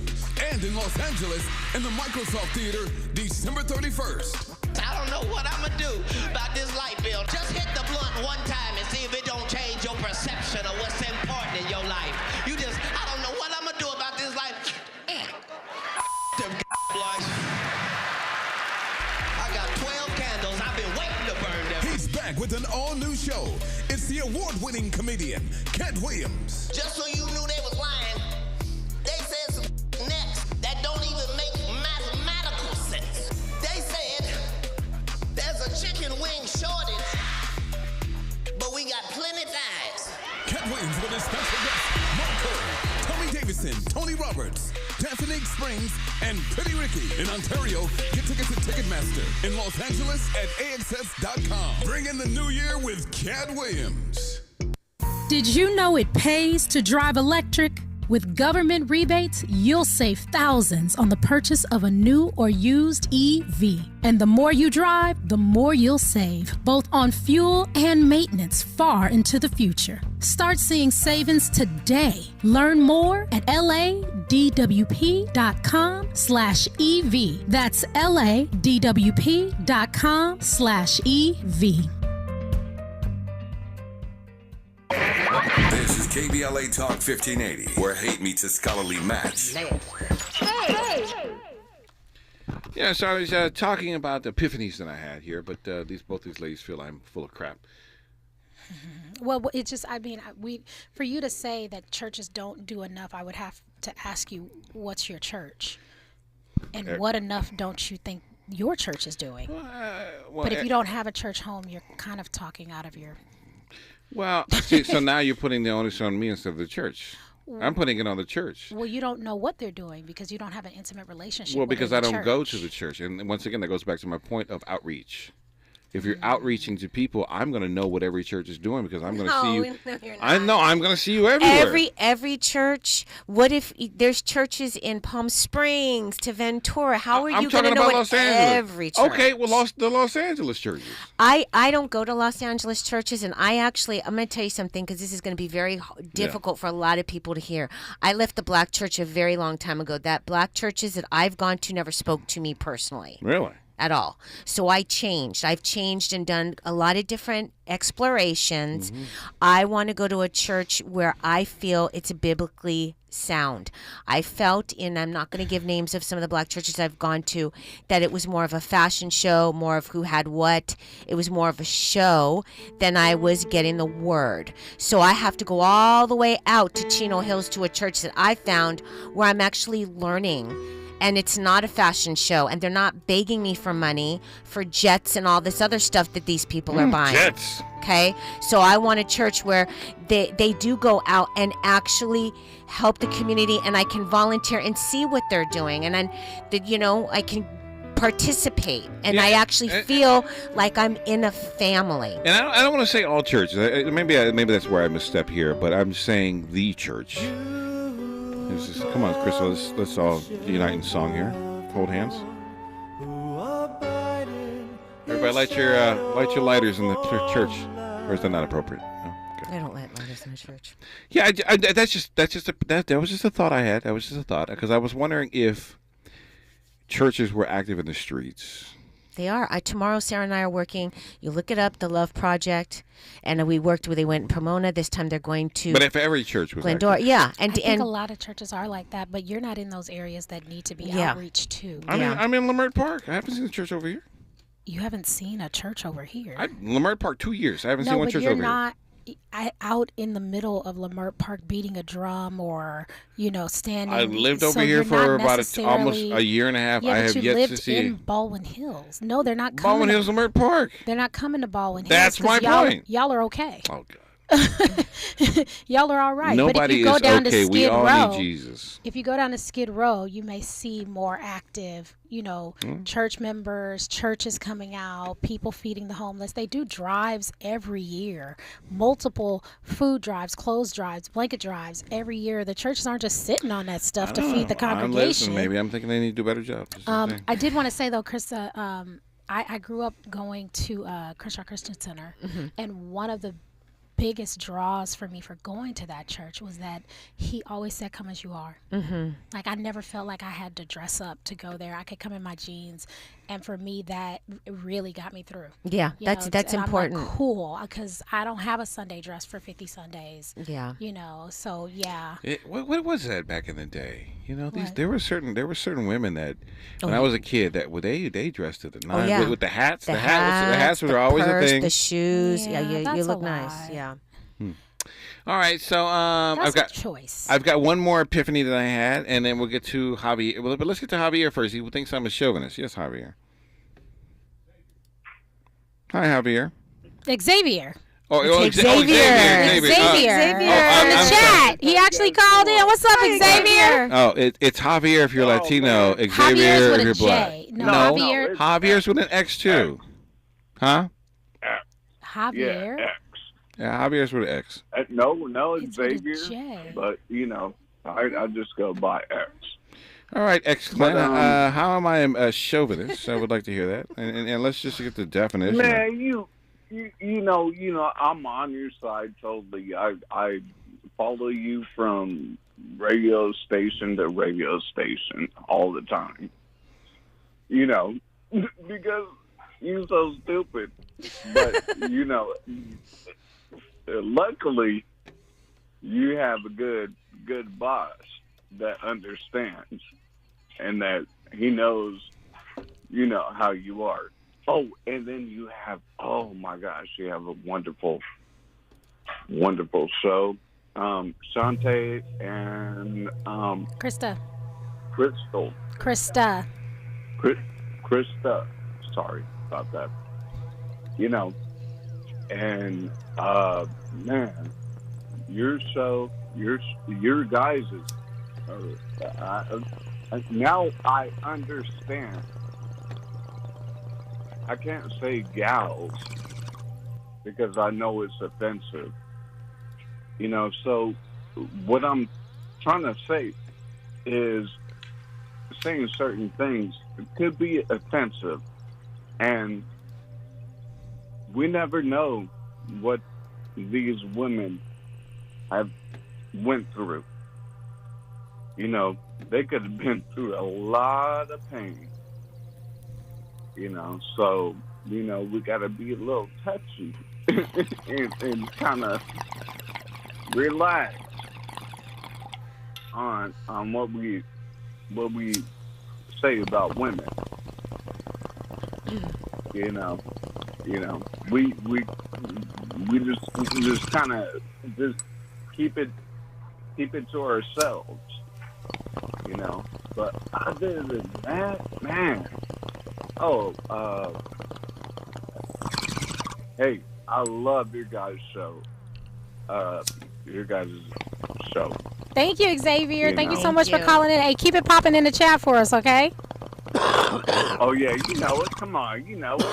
S21: And in Los Angeles in the Microsoft Theater December 31st.
S22: I don't know what I'm going to do about this light bill. Just hit the blunt one time and see if it don't change your perception of what's important in your life. I don't know what I'm going to do about this life. Them lights. I got 12 candles. I've been waiting to burn them.
S21: He's back with an all-new show. It's the award-winning comedian, Cat Williams.
S22: Just so you knew they was lying, they said some next that don't even make mathematical sense. They said there's a chicken wing shortage, but we got plenty thighs.
S21: Cat Williams with his special guests, Mark Curry, Tommy Davidson, Tony Roberts, Daphne Springs, and Pretty Ricky. In Ontario, get tickets at Ticketmaster. In Los Angeles at AXS.com. Bring in the new year with Cat Williams.
S23: Did you know it pays to drive electric? With government rebates, you'll save thousands on the purchase of a new or used EV. And the more you drive, the more you'll save, both on fuel and maintenance far into the future. Start seeing savings today. Learn more at ladwp.com/EV. That's ladwp.com/EV.
S1: This is KBLA Talk 1580, where hate meets a scholarly match.
S5: Yeah, so I was talking about the epiphanies that I had here, but both these ladies feel I'm full of crap.
S6: Well, it's just, for you to say that churches don't do enough, I would have to ask you, what's your church? And what enough don't you think your church is doing? But if you don't have a church home, you're kind of talking out of your...
S5: Well, see, so now you're putting the onus on me instead of the church. I'm putting it on the church.
S6: Well, you don't know what they're doing because you don't have an intimate relationship
S5: Well,
S6: with
S5: because
S6: the
S5: I don't
S6: church.
S5: go to the church. And once again, that goes back to my point of outreach. If you're outreaching to people, I'm going to know what every church is doing because I'm going to
S7: No,
S5: see you.
S7: no, you're not.
S5: I know I'm going to see you everywhere.
S7: Every church. What if there's churches in Palm Springs to Ventura? How are you going to know what
S5: Los Angeles.
S7: every church?
S5: Okay, well, the Los Angeles churches.
S7: I don't go to Los Angeles churches, and I'm going to tell you something because this is going to be very difficult for a lot of people to hear. I left the black church a very long time ago. That black churches that I've gone to never spoke to me personally.
S5: Really?
S7: At all. So I changed. I've changed and done a lot of different explorations.
S5: Mm-hmm.
S7: I want to go to a church where I feel it's biblically sound. I felt, and I'm not going to give names of some of the black churches I've gone to, that it was more of a fashion show, more of who had what. It was more of a show than I was getting the word. So I have to go all the way out to Chino Hills to a church that I found where I'm actually learning. And it's not a fashion show, and they're not begging me for money for jets and all this other stuff that these people are buying.
S5: Jets.
S7: Okay? So I want a church where they do go out and actually help the community, and I can volunteer and see what they're doing. And then, I can participate, and I actually feel like I'm in a family.
S5: And I don't want to say all churches. Maybe that's where I misstep here, but I'm saying the church. Come on, Crystal. Let's all unite in song here. Hold hands. Everybody, light your lighters in the church. Or is that not appropriate? No? Okay.
S7: I don't light lighters in the church.
S5: Yeah, that was just a thought I had. That was just a thought because I was wondering if churches were active in the streets.
S7: They are. Tomorrow, Sarah and I are working. You look it up, the Love Project, and they went in Pomona. This time they're going to.
S5: But if every church was
S7: Glendora,
S5: active.
S7: yeah,
S6: I think a lot of churches are like that, but you're not in those areas that need to be outreached to.
S5: I'm in Leimert Park. I haven't seen a church over here.
S6: You haven't seen a church over here.
S5: Leimert Park 2 years. I haven't seen one church over here.
S6: No, but you're not out in the middle of Leimert Park beating a drum or standing.
S5: I lived over here for about almost a year and a half.
S6: Yeah,
S5: I have
S6: you
S5: yet
S6: lived
S5: to see
S6: in Baldwin Hills. No, they're not coming.
S5: Baldwin Hills, Leimert Park.
S6: They're not coming to Baldwin Hills.
S5: That's my point.
S6: Y'all are okay.
S5: Oh God.
S6: Y'all are all right.
S5: Nobody
S6: but if you go
S5: is
S6: down
S5: okay.
S6: To Skid
S5: We all
S6: Row,
S5: need Jesus.
S6: If you go down to Skid Row, you may see more active, church members, churches coming out, people feeding the homeless. They do drives every year, multiple food drives, clothes drives, blanket drives every year. The churches aren't just sitting on that stuff to feed the congregation.
S5: Maybe I'm thinking they need to do a better job.
S6: I did want to say though, Krista, I grew up going to Crenshaw Christian Center, and one of the biggest draws for me for going to that church was that he always said, "Come as you are."
S7: Mm-hmm.
S6: Like I never felt like I had to dress up to go there. I could come in my jeans, and for me that really got me through.
S7: Yeah, that's important.
S6: I'm like, cool, because I don't have a Sunday dress for 50 Sundays.
S7: Yeah,
S6: so yeah.
S5: What was that back in the day? There were certain women that when I was a kid that they dressed to the nines with the hats. The hats were always a thing.
S7: The shoes. Yeah, you look nice. Yeah.
S5: All right, so I've got one more epiphany that I had, and then we'll get to Javier. But let's get to Javier first. He thinks I'm a chauvinist. Yes, Javier. Hi, Javier.
S6: Xavier.
S5: Xavier.
S6: On the chat. He actually called in. What's up, Xavier?
S5: Oh, it's Javier if you're Latino. Xavier if you're black.
S6: No,
S5: Javier's with an X too. Huh?
S6: Javier.
S3: Yeah,
S5: Yeah, Javier's with an X.
S3: No, it's Xavier. But, I just go by X.
S5: All right, X. How am I a chauvinist? I would like to hear that. And let's just get the definition.
S3: Man, you know, I'm on your side totally. I follow you from radio station to radio station all the time. Because you're so stupid. But, luckily, you have a good boss that understands and that he knows, how you are. Oh, and then you have, oh my gosh, you have a wonderful, wonderful show. Shante and
S6: Krista.
S3: Crystal.
S6: Krista.
S3: Krista. Sorry about that. And man, your show, your guys is now I understand I can't say gals because I know it's offensive. You know, so what I'm trying to say is saying certain things could be offensive, and we never know what these women have went through. You know, they could have been through a lot of pain. You know, so, you know, we got to be a little touchy and kind of relax on what we say about women. You know, we just kind of just keep it to ourselves. You know, but other than that, man. Oh, hey, I love your guys' show.
S6: Thank you, Xavier. Thank you so
S7: Thank
S6: much for
S7: you.
S6: calling in. Hey, keep it popping in the chat for us, okay?
S3: Oh yeah, you know it. Come on, you know it.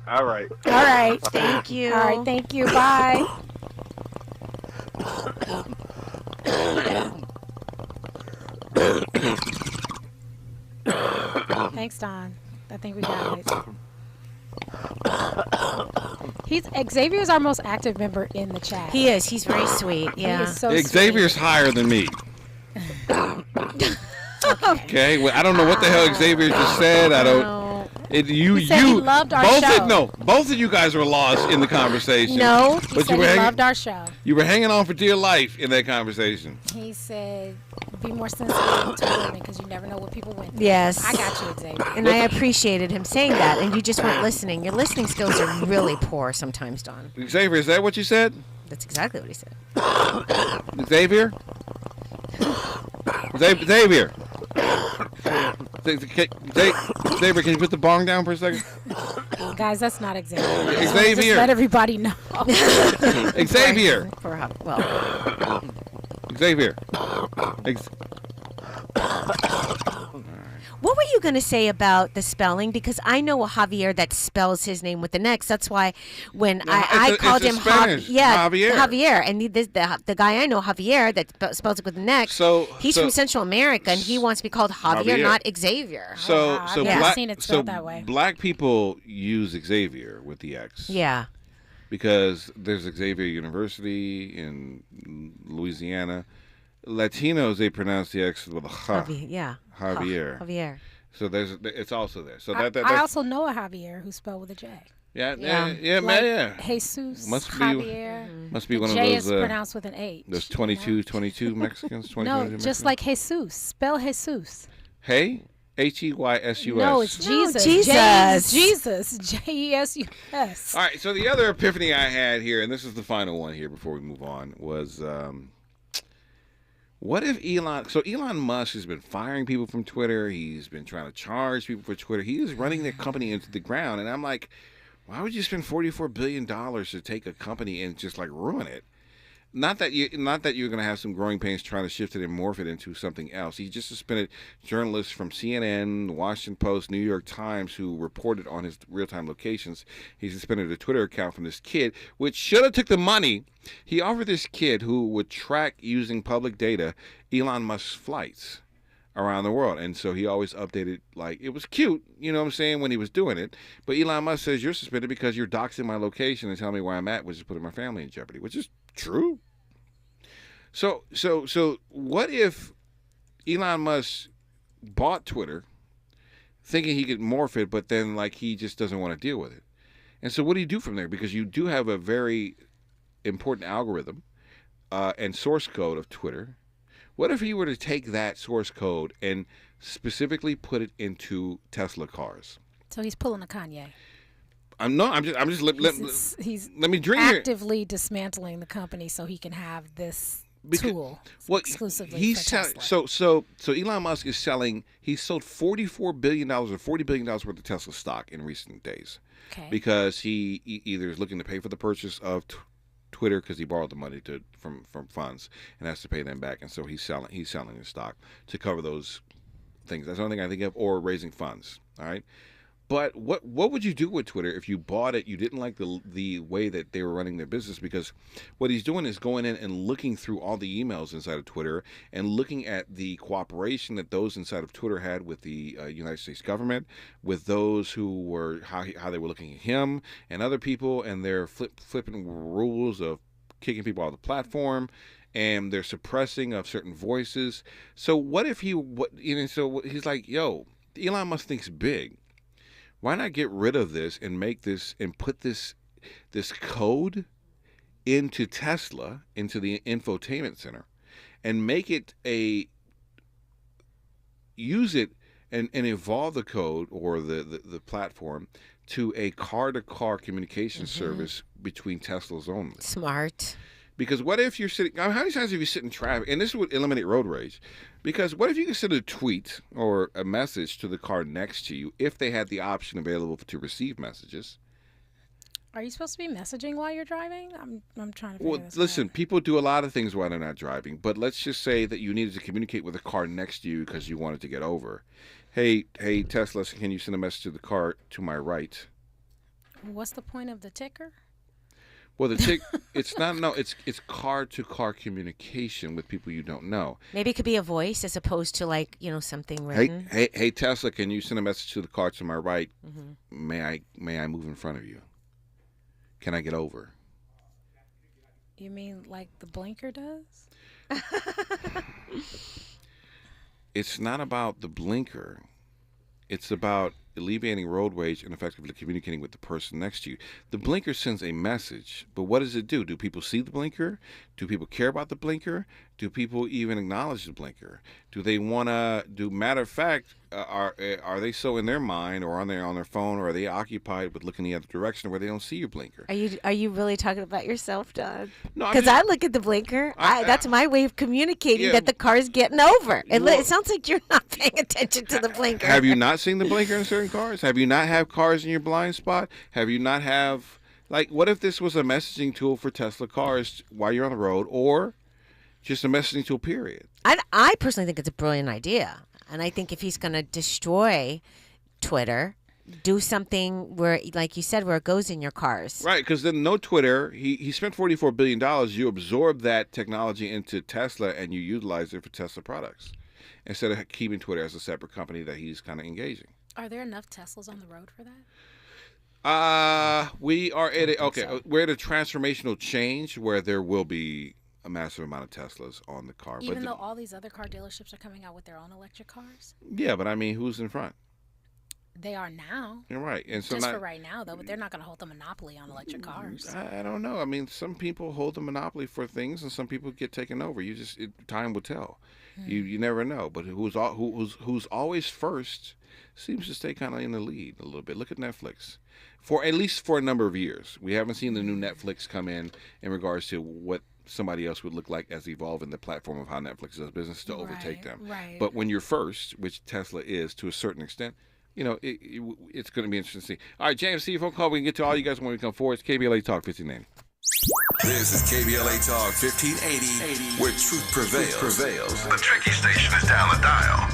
S3: All right.
S6: All right.
S7: Thank you.
S6: All right, thank you. Bye. Thanks, Don. I think we got it. Xavier's our most active member in the chat.
S7: He is. He's very sweet. Yeah.
S6: He is so
S5: Xavier's higher than me. Okay. Well, I don't know what the hell Xavier just said. I don't.
S6: He said he loved our show.
S5: Both of you guys were lost in the conversation.
S6: No, he
S5: but
S6: said he loved our show.
S5: You were hanging on for dear life in that conversation.
S6: He said, be more sensitive to women because you never know what people went through.
S7: Yes.
S6: I got you, Xavier.
S7: And I appreciated him saying that, and you just weren't listening. Your listening skills are really poor sometimes, Don.
S5: Xavier, is that what you said?
S7: That's exactly what he said.
S5: Xavier? Xavier? Xavier, can you put the bong down for a second?
S6: Guys, that's not Xavier.
S5: Xavier.
S6: Just let everybody know.
S5: Xavier.
S7: Well.
S5: Xavier.
S7: What were you going to say about the spelling? Because I know a Javier that spells his name with an X. That's why when I called him Javier. And the guy I know, Javier, that spells it with an X, he's from Central America, and he wants to be called Javier, not Xavier.
S6: I've seen it spelled that way.
S5: Black people use Xavier with the X.
S7: Yeah.
S5: Because there's Xavier University in Louisiana. Latinos, they pronounce the X with a Javier.
S7: Javier.
S5: So it's also there. So
S6: I also know a Javier who spelled with a J.
S5: Yeah,
S6: like
S5: yeah.
S6: Jesus,
S5: Javier. Must be one of
S6: J
S5: those.
S6: J is pronounced with an H.
S5: Those 22 Mexicans. 22
S6: no,
S5: Mexicans?
S6: just like Jesus. Spell Jesus.
S5: Hey, Heyesus.
S6: No, it's Jesus. Jesus. Jesus.
S5: All right. So the other epiphany I had here, and this is the final one here before we move on, was. What if Elon Musk has been firing people from Twitter. He's been trying to charge people for Twitter. He is running their company into the ground. And I'm like, why would you spend $44 billion to take a company and just like ruin it? Not that you're going to have some growing pains trying to shift it and morph it into something else. He just suspended journalists from CNN, the Washington Post, New York Times who reported on his real-time locations. He suspended a Twitter account from this kid, which should have took the money. He offered this kid who would track using public data Elon Musk's flights around the world. And so he always updated, like, it was cute, you know what I'm saying, when he was doing it. But Elon Musk says, you're suspended because you're doxing my location and telling me where I'm at, which is putting my family in jeopardy, which is true. So what if Elon Musk bought Twitter thinking he could morph it, but then like he just doesn't want to deal with it? And so what do you do from there? Because you do have a very important algorithm and source code of Twitter. What if he were to take that source code and specifically put it into Tesla cars?
S6: So he's pulling a Kanye.
S5: Let me drink here.
S6: Actively dismantling the company so he can have this tool exclusively for Tesla.
S5: So Elon Musk is selling. He sold $44 billion or $40 billion worth of Tesla stock in recent days.
S6: Okay.
S5: Because he either is looking to pay for the purchase of Twitter because he borrowed the money from funds and has to pay them back, and so he's selling his stock to cover those things. That's the only thing I think of, or raising funds. All right. But what would you do with Twitter if you bought it? You didn't like the way that they were running their business, because what he's doing is going in and looking through all the emails inside of Twitter and looking at the cooperation that those inside of Twitter had with the United States government, with those who were how they were looking at him and other people, and their flipping rules of kicking people off the platform, and their suppressing of certain voices. So what if so he's like, yo, Elon Musk thinks big. Why not get rid of this and make this and put this code into Tesla, into the infotainment center, and make it use it and evolve the code or the platform to a car-to-car communication service between Teslas only.
S7: Smart. Because
S5: what if you're sitting, how many times have you sit in traffic, and this would eliminate road rage, because what if you could send a tweet or a message to the car next to you if they had the option available to receive messages?
S6: Are you supposed to be messaging while you're driving? I'm trying to figure this
S5: listen,
S6: out.
S5: people do a lot of things while they're not driving, but let's just say that you needed to communicate with a car next to you because you wanted to get over. Hey, Tesla, can you send a message to the car to my right?
S6: What's the point of the ticker?
S5: Well, it's car-to-car communication with people you don't know.
S7: Maybe it could be a voice as opposed to something written.
S5: Hey, Tesla, can you send a message to the car to my right?
S7: Mm-hmm.
S5: May I move in front of you? Can I get over?
S6: You mean like the blinker does?
S5: It's not about the blinker. It's about alleviating road rage and effectively communicating with the person next to you. The blinker sends a message, but what does it do? Do people see the blinker? Do people care about the blinker? Do people even acknowledge the blinker? Do they want to do? Matter of fact, are they so in their mind or on their phone, or are they occupied with looking the other direction where they don't see your blinker?
S7: Are you really talking about yourself, Don?
S5: No,
S7: because I look at the blinker. That's my way of communicating that the car's getting over. It sounds like you're not paying attention to the blinker.
S5: Have you not seen the blinker in certain cars? Have you not have cars in your blind spot? Have you not have what if this was a messaging tool for Tesla cars while you're on the road, or just a messaging tool, period?
S7: I personally think it's a brilliant idea. And I think if he's going to destroy Twitter, do something where, like you said, where it goes in your cars.
S5: Right, because then no Twitter. He spent $44 billion. You absorb that technology into Tesla and you utilize it for Tesla products instead of keeping Twitter as a separate company that he's kind of engaging.
S6: Are there enough Teslas on the road for that?
S5: We're at a transformational change where there will be a massive amount of Teslas on the car.
S6: Even though all these other car dealerships are coming out with their own electric cars?
S5: Yeah, but I mean, who's in front?
S6: They are now.
S5: You're right. And so
S6: for right now, though, but they're not going to hold the monopoly on electric cars.
S5: I don't know. I mean, some people hold the monopoly for things, and some people get taken over. Time will tell. You never know. But who's always first seems to stay kind of in the lead a little bit. Look at Netflix. At least for a number of years. We haven't seen the new Netflix come in regards to what somebody else would look like as evolving the platform of how Netflix does business to overtake them.
S6: Right.
S5: But when you're first, which Tesla is to a certain extent, it's going to be interesting to see. All right, James, see your phone call. We can get to all you guys when we come forward. It's KBLA Talk 1580.
S1: This is KBLA Talk 1580, where truth prevails. The tricky station is down the dial.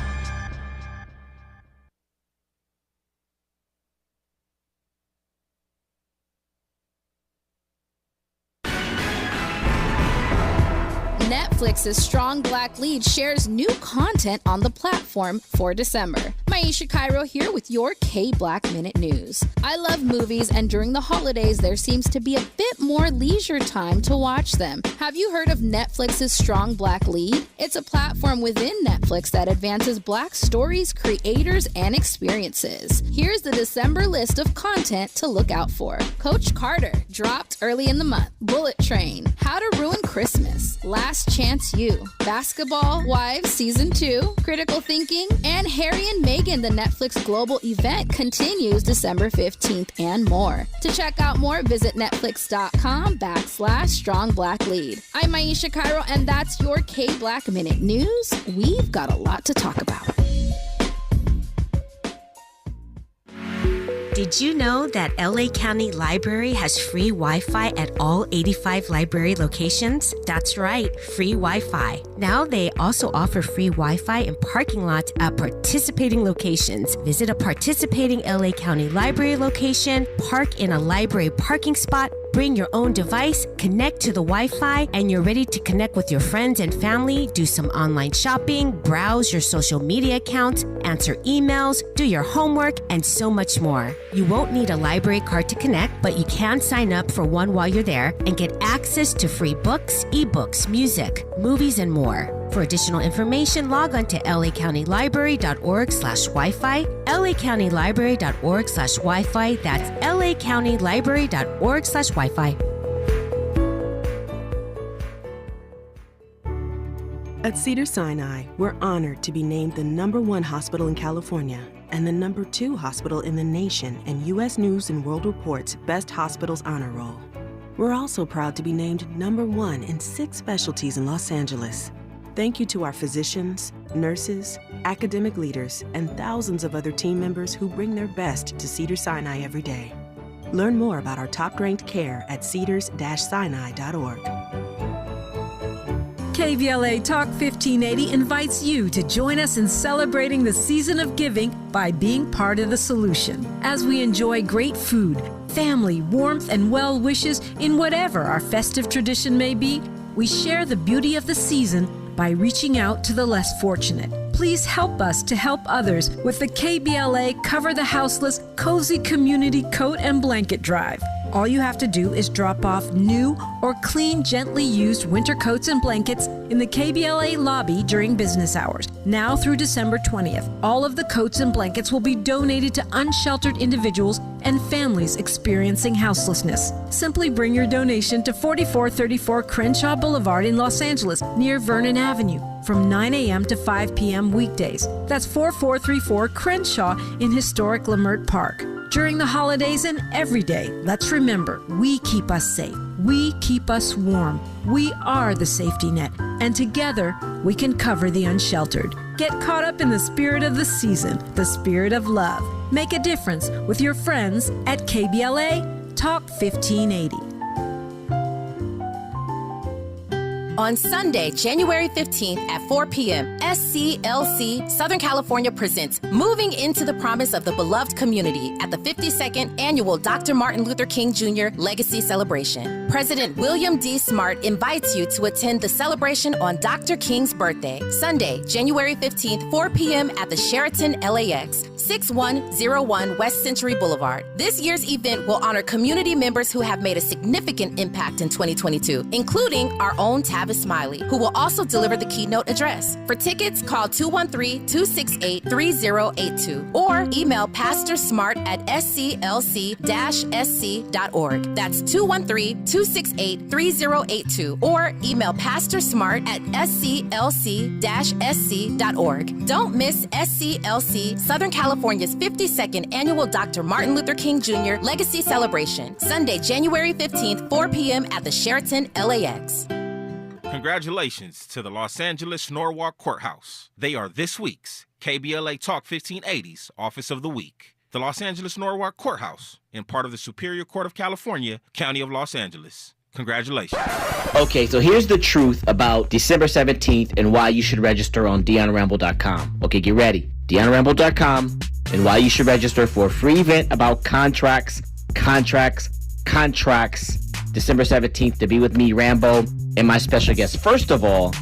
S19: Netflix's Strong Black Lead shares new content on the platform for December. Maisha Cairo here with your K-Black Minute News. I love movies, and during the holidays, there seems to be a bit more leisure time to watch them. Have you heard of Netflix's Strong Black Lead? It's a platform within Netflix that advances Black stories, creators, and experiences. Here's the December list of content to look out for. Coach Carter, dropped early in the month. Bullet Train, How to Ruin Christmas, Last Chance U, Basketball Wives Season 2, Critical Thinking, and Harry and Meghan, the Netflix global event, continues December 15th and more. To check out more, visit netflix.com/strongblacklead. I'm Maisha Cairo, and that's your K-Black Minute News. We've got a lot to talk about.
S7: Did you know that LA County Library has free Wi-Fi at all 85 library locations? That's right, free Wi-Fi. Now they also offer free Wi-Fi and parking lots at participating locations. Visit a participating LA County Library location, park in a library parking spot, bring your own device, connect to the Wi-Fi, and you're ready to connect with your friends and family, do some online shopping, browse your social media accounts, answer emails, do your homework, and so much more. You won't need a library card to connect, but you can sign up for one while you're there and get access to free books, ebooks, music, movies, and more. For additional information, log on to lacountylibrary.org/Wi-Fi, lacountylibrary.org/Wi-Fi. That's lacountylibrary.org/Wi-Fi.
S8: At Cedars-Sinai, we're honored to be named the #1 hospital in California and the #2 hospital in the nation in U.S. News & World Report's Best Hospitals Honor Roll. We're also proud to be named #1 in 6 specialties in Los Angeles. Thank you to our physicians, nurses, academic leaders, and thousands of other team members who bring their best to Cedars-Sinai every day. Learn more about our top-ranked care at cedars-sinai.org.
S9: KBLA Talk 1580 invites you to join us in celebrating the season of giving by being part of the solution. As we enjoy great food, family, warmth, and well wishes in whatever our festive tradition may be, we share the beauty of the season by reaching out to the less fortunate. Please help us to help others with the KBLA Cover the Houseless Cozy Community Coat and Blanket Drive. All you have to do is drop off new or clean, gently used winter coats and blankets in the KBLA lobby during business hours. Now through December 20th, all of the coats and blankets will be donated to unsheltered individuals and families experiencing houselessness. Simply bring your donation to 4434 Crenshaw Boulevard in Los Angeles, near Vernon Avenue, from 9 a.m. to 5 p.m. weekdays. That's 4434 Crenshaw in historic Leimert Park. During the holidays and every day, let's remember, we keep us safe. We keep us warm. We are the safety net, and together we can cover the unsheltered. Get caught up in the spirit of the season, the spirit of love. Make a difference with your friends at KBLA Talk 1580.
S10: On Sunday, January 15th at 4 p.m., SCLC Southern California presents Moving into the Promise of the Beloved Community at the 52nd Annual Dr. Martin Luther King Jr. Legacy Celebration. President William D. Smart invites you to attend the celebration on Dr. King's birthday, Sunday, January 15th, 4 p.m. at the Sheraton LAX, 6101 West Century Boulevard. This year's event will honor community members who have made a significant impact in 2022, including our own Tavis Smiley, who will also deliver the keynote address. For tickets, call 213-268-3082 or email Pastor Smart at sclc-sc.org. That's 213-268-3082 or email Pastor Smart at sclc-sc.org. Don't miss SCLC Southern California's 52nd Annual Dr. Martin Luther King Jr. Legacy Celebration, Sunday, January 15th, 4 p.m. at the Sheraton LAX.
S24: Congratulations to the Los Angeles Norwalk Courthouse. They are this week's KBLA Talk 1580's Office of the Week. The Los Angeles Norwalk Courthouse, in part of the Superior Court of California, County of Los Angeles. Congratulations.
S25: Okay, so here's the truth about December 17th and why you should register on DionRamble.com. Okay, get ready. DionRamble.com and why you should register for a free event about contracts. December 17th to be with me, Rambo, and my special guest. First of all,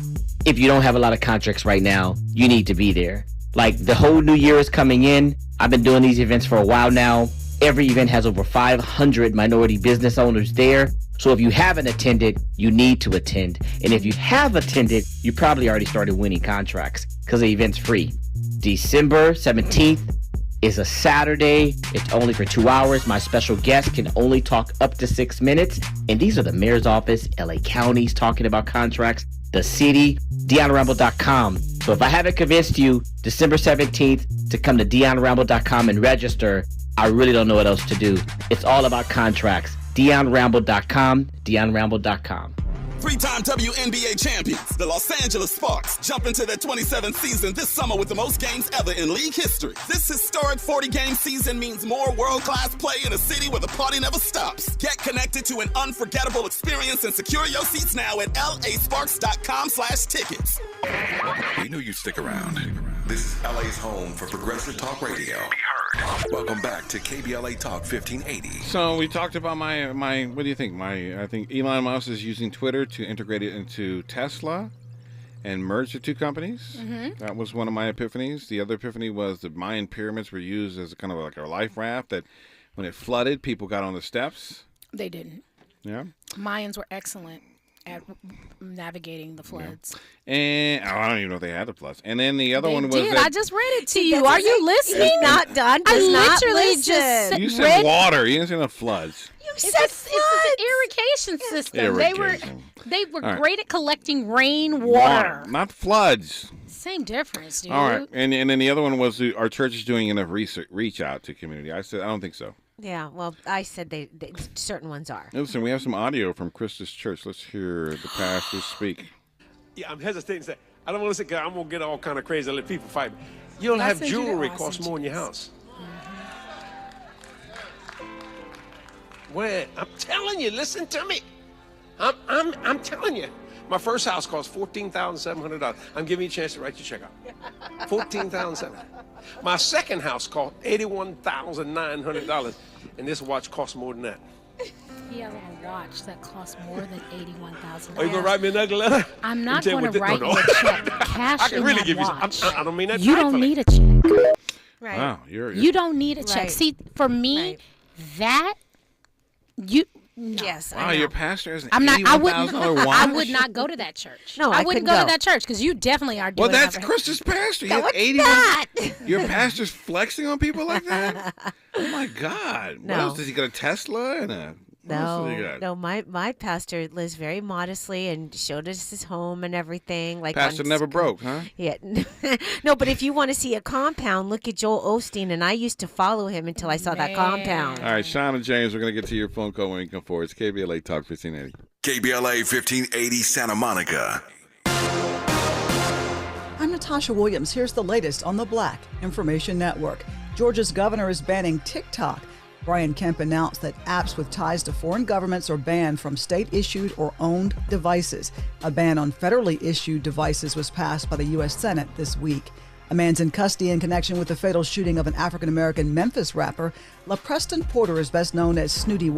S25: if you don't have a lot of contracts right now, you need to be there. Like, the whole new year is coming in. I've been doing these events for a while now. Every event has over 500 minority business owners there. So if you haven't attended, you need to attend. And if you have attended, you probably already started winning contracts because the event's free. December 17th is a Saturday. It's only for 2 hours. My special guest can only talk up to 6 minutes. And these are the mayor's office, LA counties talking about contracts, the city, DionRamble.com. So if I haven't convinced you December 17th to come to DionRamble.com and register, I really don't know what else to do. It's all about contracts. DionRamble.com, DionRamble.com.
S17: Three-time WNBA champions, the Los Angeles Sparks, jump into their 27th season this summer with the most games ever in league history. This historic 40-game season means more world-class play in a city where the party never stops. Get connected to an unforgettable experience and secure your seats now at lasparks.com/tickets.
S1: We knew you'd stick around. This is LA's home for progressive talk radio. Welcome back to KBLA Talk 1580.
S5: So we talked about my. What do you think? I think Elon Musk is using Twitter to integrate it into Tesla and merge the two companies.
S6: Mm-hmm.
S5: That was one of my epiphanies. The other epiphany was the Mayan pyramids were used as kind of like a life raft that when it flooded, people got on the steps.
S6: They didn't.
S5: Yeah.
S6: Mayans were excellent at navigating the floods.
S5: Yeah. And I don't even know if they had the floods. And then the other one was
S6: that I just read it to you. Are you listening?
S7: He's not done.
S6: I
S7: Not
S6: literally
S7: listen.
S6: just
S5: You said water. You didn't say the floods.
S6: It's an irrigation system. They were
S5: All right.
S6: great at collecting rainwater.
S5: Not floods.
S6: Same difference, dude.
S5: All right. And then the other one was our church is doing enough reach out to community. I said I don't think so.
S7: Yeah, well, I said they certain ones are.
S5: Listen, we have some audio from Christus Church. Let's hear the pastors speak.
S12: Yeah, I'm hesitating to say. I don't want to say, 'cause I'm going to get all kind of crazy and let people fight me. You don't have jewelry cost more in your house. Where? I'm telling you, listen to me. I'm telling you. My first house cost $14,700. I'm giving you a chance to write your check out. $14,700. My second house cost $81,900, and this watch costs more than that.
S6: He has a watch that costs more than $81,000.
S12: Are you going to write me an ugly letter?
S6: I'm not going to write you a check. Cash
S12: I can
S6: in
S12: really
S6: that
S12: give
S6: watch.
S12: you some. I don't mean that.
S6: You don't
S12: trifling.
S6: need a check.
S7: Right.
S5: Wow,
S6: you don't need a check.
S7: Right.
S6: See, for me, that you. No.
S7: Yes,
S5: Wow, your pastor has an
S6: I'm not. I wouldn't.
S5: $81,000 watch?
S6: I would not go to that church.
S7: No,
S6: I
S7: I
S6: wouldn't
S7: couldn't
S6: go to
S7: go.
S6: that church because you definitely are doing.
S5: Well, that's
S6: it.
S5: Christus pastor.
S7: Now,
S5: You have
S7: what's
S5: 81.
S7: that?
S5: Your pastor's flexing on people like that? Oh my God! What
S7: No.
S5: else? Does he got a Tesla and a? What else does he got?
S7: No, my pastor lives very modestly and showed us his home and everything. Like
S5: Pastor
S7: on
S5: never
S7: school.
S5: broke, huh?
S7: Yeah, no, but if you want to see a compound, look at Joel Osteen, and I used to follow him until I saw that compound.
S5: All right, Sean and James, we're gonna get to your phone call when you come forward. It's KBLA Talk 1580.
S1: KBLA 1580 Santa Monica.
S13: I'm Natasha Williams. Here's the latest on the Black Information Network. Georgia's governor is banning TikTok. Brian Kemp announced that apps with ties to foreign governments are banned from state-issued or owned devices. A ban on federally issued devices was passed by the U.S. Senate this week. A man's in custody in connection with the fatal shooting of an African-American Memphis rapper. LaPreston Porter is best known as Snooty